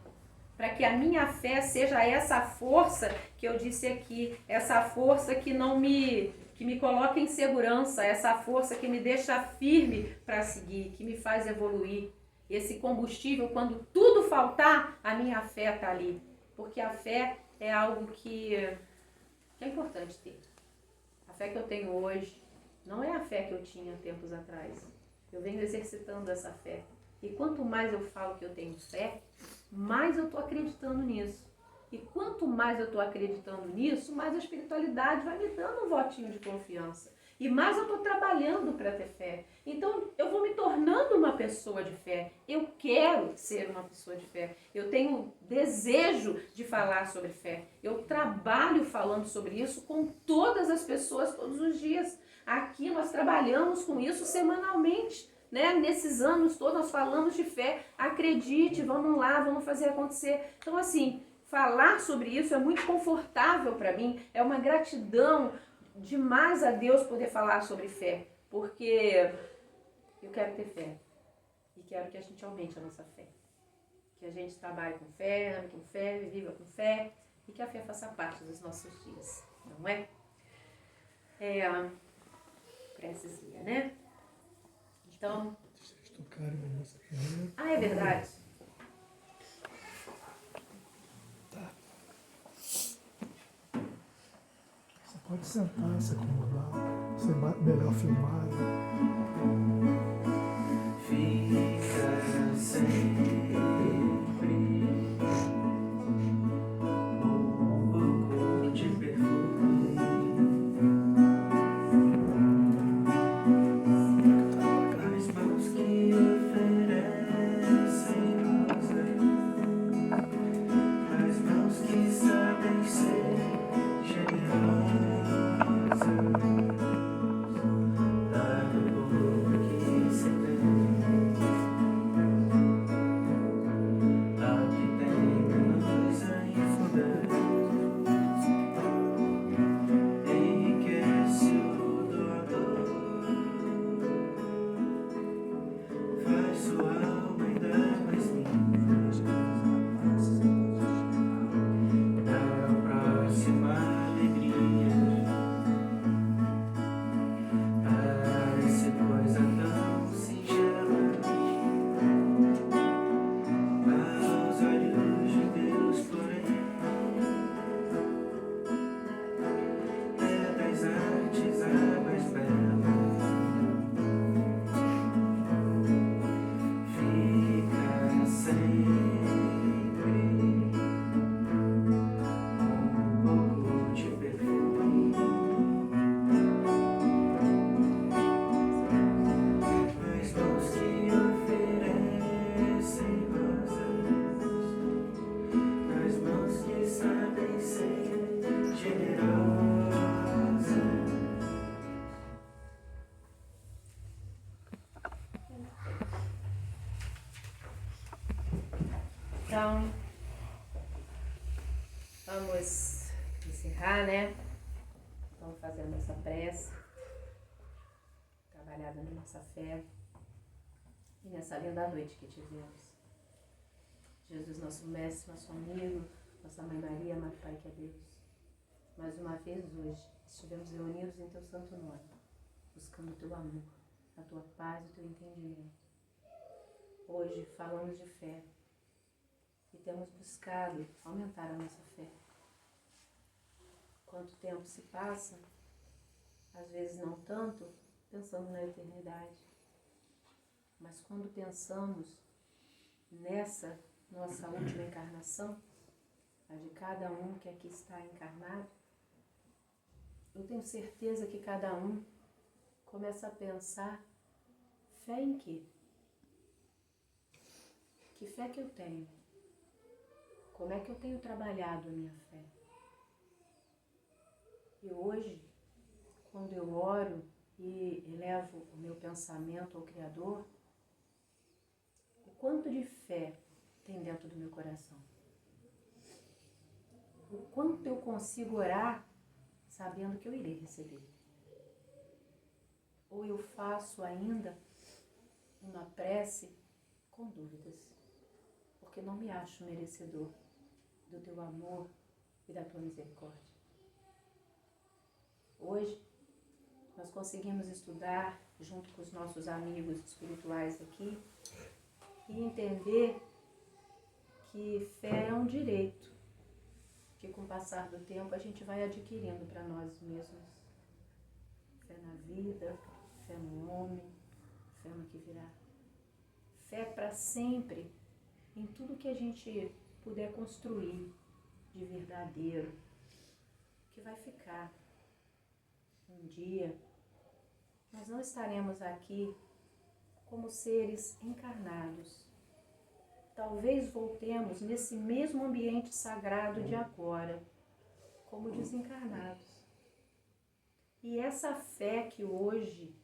Para que a minha fé seja essa força que eu disse aqui, essa força que me coloca em segurança, essa força que me deixa firme para seguir, que me faz evoluir. Esse combustível, quando tudo faltar, a minha fé está ali. Porque a fé é algo que é importante ter. A fé que eu tenho hoje não é a fé que eu tinha tempos atrás. Eu venho exercitando essa fé. E quanto mais eu falo que eu tenho fé, mais eu estou acreditando nisso. E quanto mais eu estou acreditando nisso, mais a espiritualidade vai me dando um votinho de confiança. E mais eu estou trabalhando para ter fé. Então, eu vou me tornando uma pessoa de fé. Eu quero ser uma pessoa de fé. Eu tenho desejo de falar sobre fé. Eu trabalho falando sobre isso com todas as pessoas todos os dias. Aqui nós trabalhamos com isso semanalmente. Né? Nesses anos todos nós falamos de fé. Acredite, vamos lá, vamos fazer acontecer. Então, assim, falar sobre isso é muito confortável para mim. É uma gratidão demais a Deus poder falar sobre fé, porque eu quero ter fé e quero que a gente aumente a nossa fé, que a gente trabalhe com fé, ame com fé, viva com fé e que a fé faça parte dos nossos dias, não é? Precezinha, né? Então... Ah, é verdade. Pode sentar, se acomodar, você melhor filmar. Fica sempre um pouco de perfume nas mãos que oferecem prazer, nas mãos que sabem ser generosas. Dado o que se tem, Então, vamos encerrar, né? Vamos fazer a nossa prece, trabalhada na nossa fé e nessa linda noite que tivemos. Jesus, nosso mestre, nosso amigo, nossa Mãe Maria, amado Pai que é Deus, mais uma vez hoje estivemos reunidos em Teu santo nome, buscando o Teu amor, a Tua paz e o Teu entendimento. Hoje falamos de fé e temos buscado aumentar a nossa fé. Quanto tempo se passa, às vezes não tanto, pensando na eternidade. Mas quando pensamos nessa nossa última encarnação, a de cada um que aqui está encarnado, eu tenho certeza que cada um começa a pensar: fé em quê? Que fé que eu tenho? Como é que eu tenho trabalhado a minha fé? E hoje, quando eu oro e elevo o meu pensamento ao Criador, o quanto de fé tem dentro do meu coração? O quanto eu consigo orar sabendo que eu irei receber? Ou eu faço ainda uma prece com dúvidas, porque não me acho merecedor do Teu amor e da Tua misericórdia. Hoje, nós conseguimos estudar junto com os nossos amigos espirituais aqui e entender que fé é um direito que, com o passar do tempo, a gente vai adquirindo para nós mesmos. Fé na vida, fé no homem, fé no que virá. Fé para sempre em tudo que a gente puder construir de verdadeiro, que vai ficar. Um dia, nós não estaremos aqui como seres encarnados. Talvez voltemos nesse mesmo ambiente sagrado de agora, como desencarnados. E essa fé que hoje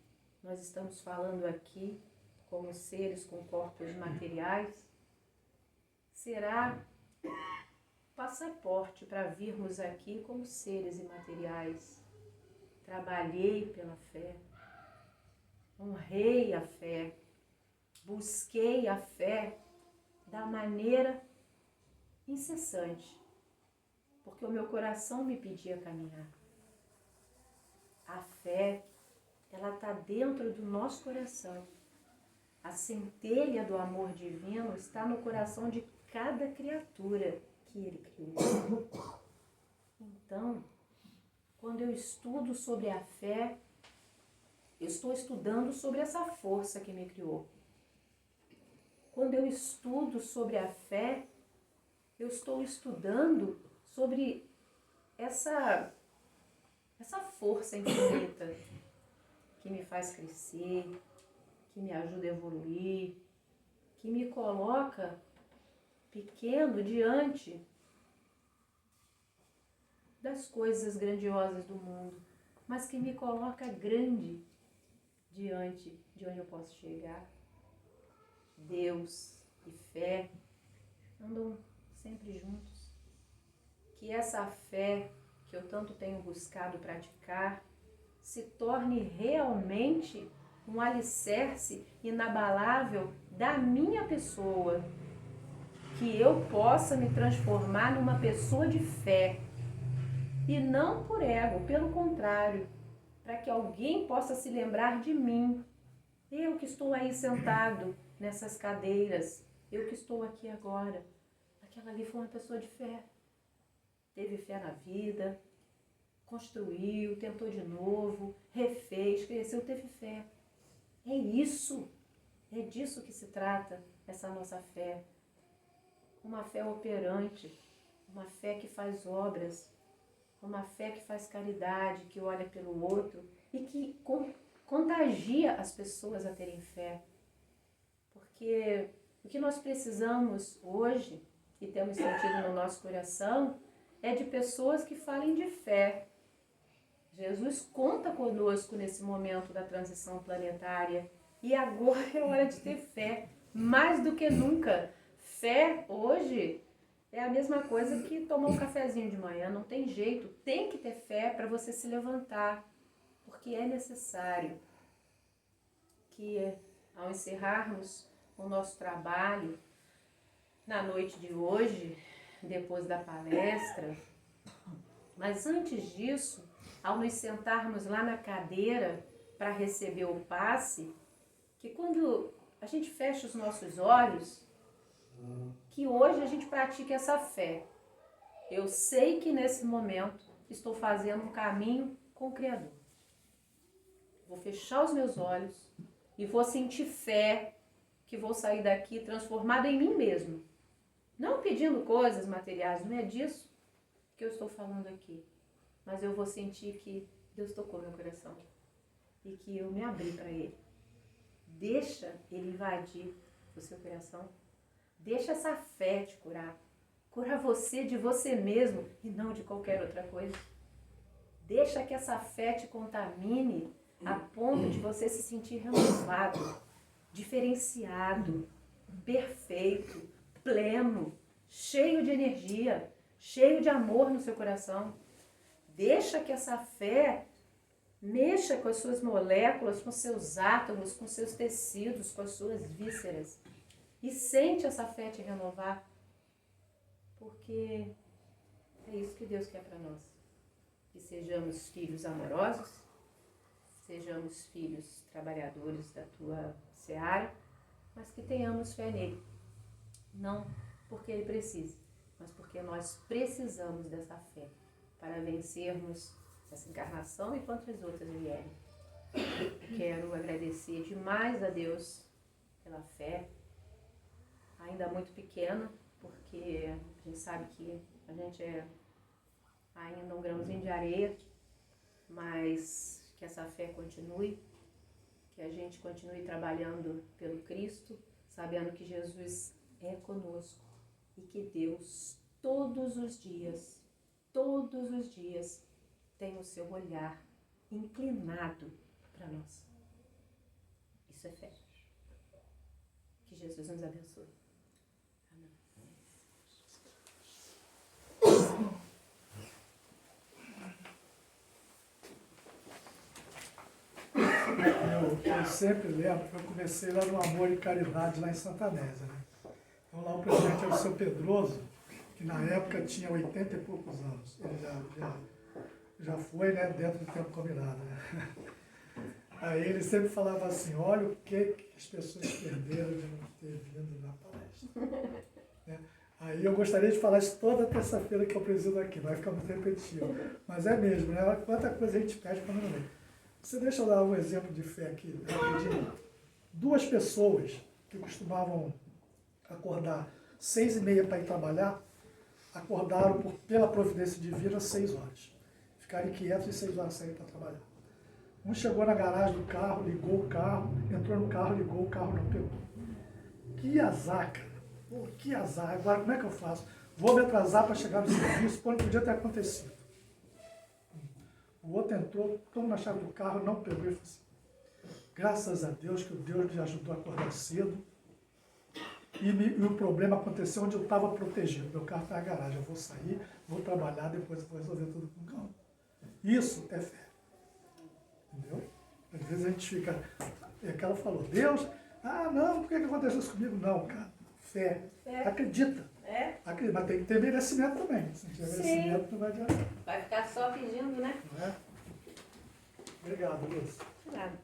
nós estamos falando aqui, como seres com corpos materiais, será passaporte para virmos aqui como seres imateriais. Trabalhei pela fé, honrei a fé, busquei a fé da maneira incessante, porque o meu coração me pedia caminhar. A fé, ela está dentro do nosso coração. A centelha do amor divino está no coração de cada criatura que Ele criou. Então, quando eu estudo sobre a fé, eu estou estudando sobre essa força que me criou. Quando eu estudo sobre a fé, eu estou estudando sobre essa força infinita que me faz crescer, que me ajuda a evoluir, que me coloca pequeno diante das coisas grandiosas do mundo, mas que me coloca grande diante de onde eu posso chegar. Deus e fé andam sempre juntos. Que essa fé que eu tanto tenho buscado praticar se torne realmente um alicerce inabalável da minha pessoa. Que eu possa me transformar numa pessoa de fé. E não por ego, pelo contrário, para que alguém possa se lembrar de mim. Eu que estou aí sentado nessas cadeiras, eu que estou aqui agora. Aquela ali foi uma pessoa de fé. Teve fé na vida, construiu, tentou de novo, refez, cresceu, teve fé. É isso, é disso que se trata essa nossa fé. Uma fé operante, uma fé que faz obras, uma fé que faz caridade, que olha pelo outro e que contagia as pessoas a terem fé. Porque o que nós precisamos hoje, e temos sentido no nosso coração, é de pessoas que falem de fé. Jesus conta conosco nesse momento da transição planetária e agora é hora de ter fé, mais do que nunca. fé hoje é a mesma coisa que tomar um cafezinho de manhã, não tem jeito. Tem que ter fé para você se levantar, porque é necessário que, ao encerrarmos o nosso trabalho na noite de hoje, depois da palestra, mas antes disso, ao nos sentarmos lá na cadeira para receber o passe, que quando a gente fecha os nossos olhos, que hoje a gente pratique essa fé. Eu sei que nesse momento estou fazendo um caminho com o Criador. Vou fechar os meus olhos e vou sentir fé que vou sair daqui transformada em mim mesmo. Não pedindo coisas materiais, não é disso que eu estou falando aqui. Mas eu vou sentir que Deus tocou meu coração e que eu me abri para Ele. Deixa Ele invadir o seu coração. Deixa essa fé te curar. Cura você de você mesmo e não de qualquer outra coisa. Deixa que essa fé te contamine a ponto de você se sentir renovado, diferenciado, perfeito, pleno, cheio de energia, cheio de amor no seu coração. Deixa que essa fé mexa com as suas moléculas, com seus átomos, com seus tecidos, com as suas vísceras. E sente essa fé te renovar. Porque é isso que Deus quer para nós. Que sejamos filhos amorosos, sejamos filhos trabalhadores da tua seara, mas que tenhamos fé nele. Não porque ele precise, mas porque nós precisamos dessa fé para vencermos essa encarnação e quantas outras vierem. Quero agradecer demais a Deus pela fé, ainda muito pequena, porque a gente sabe que a gente é ainda um grãozinho de areia, mas que essa fé continue, que a gente continue trabalhando pelo Cristo, sabendo que Jesus é conosco e que Deus todos os dias, tem o seu olhar inclinado para nós. Isso é fé. Que Jesus nos abençoe. Eu sempre lembro que eu comecei lá no Amor e Caridade, lá em Santa Nésia, né? Então lá o presidente era o seu Pedroso, que na época tinha 80 e poucos anos. Ele já foi, né, dentro do tempo combinado, né? Aí ele sempre falava assim, olha o que as pessoas perderam de não ter vindo na palestra. Né? Aí eu gostaria de falar isso toda terça-feira que eu presido aqui, vai ficar muito repetitivo. Mas é mesmo, né? Quanta coisa a gente perde quando não vem. Você deixa eu dar um exemplo de fé aqui, rapidinho. 2 pessoas que costumavam acordar 6h30 para ir trabalhar, acordaram pela providência divina 6 horas. Ficaram quietos e 6 horas saíram para trabalhar. Um chegou na garagem do carro, ligou o carro, entrou no carro, ligou, o carro não pegou. Que azar, cara. Pô, que azar. Agora como é que eu faço? Vou me atrasar para chegar no serviço, quando podia ter acontecido. O outro entrou, tomou na chave do carro, não pegou e falou assim, graças a Deus que o Deus me ajudou a acordar cedo e o problema aconteceu onde eu estava protegido. Meu carro está na garagem, eu vou sair, vou trabalhar, depois eu vou resolver tudo com calma. Isso é fé. Entendeu? Às vezes a gente fica, é que ela falou, Deus, não, por que aconteceu isso comigo? Não, cara, fé. Acredita. Acredita, mas tem que ter merecimento também. Se não tiver merecimento, não vai adiantar. Vai ficar só pedindo, né? Não é? Obrigado, Lúcia. Nada.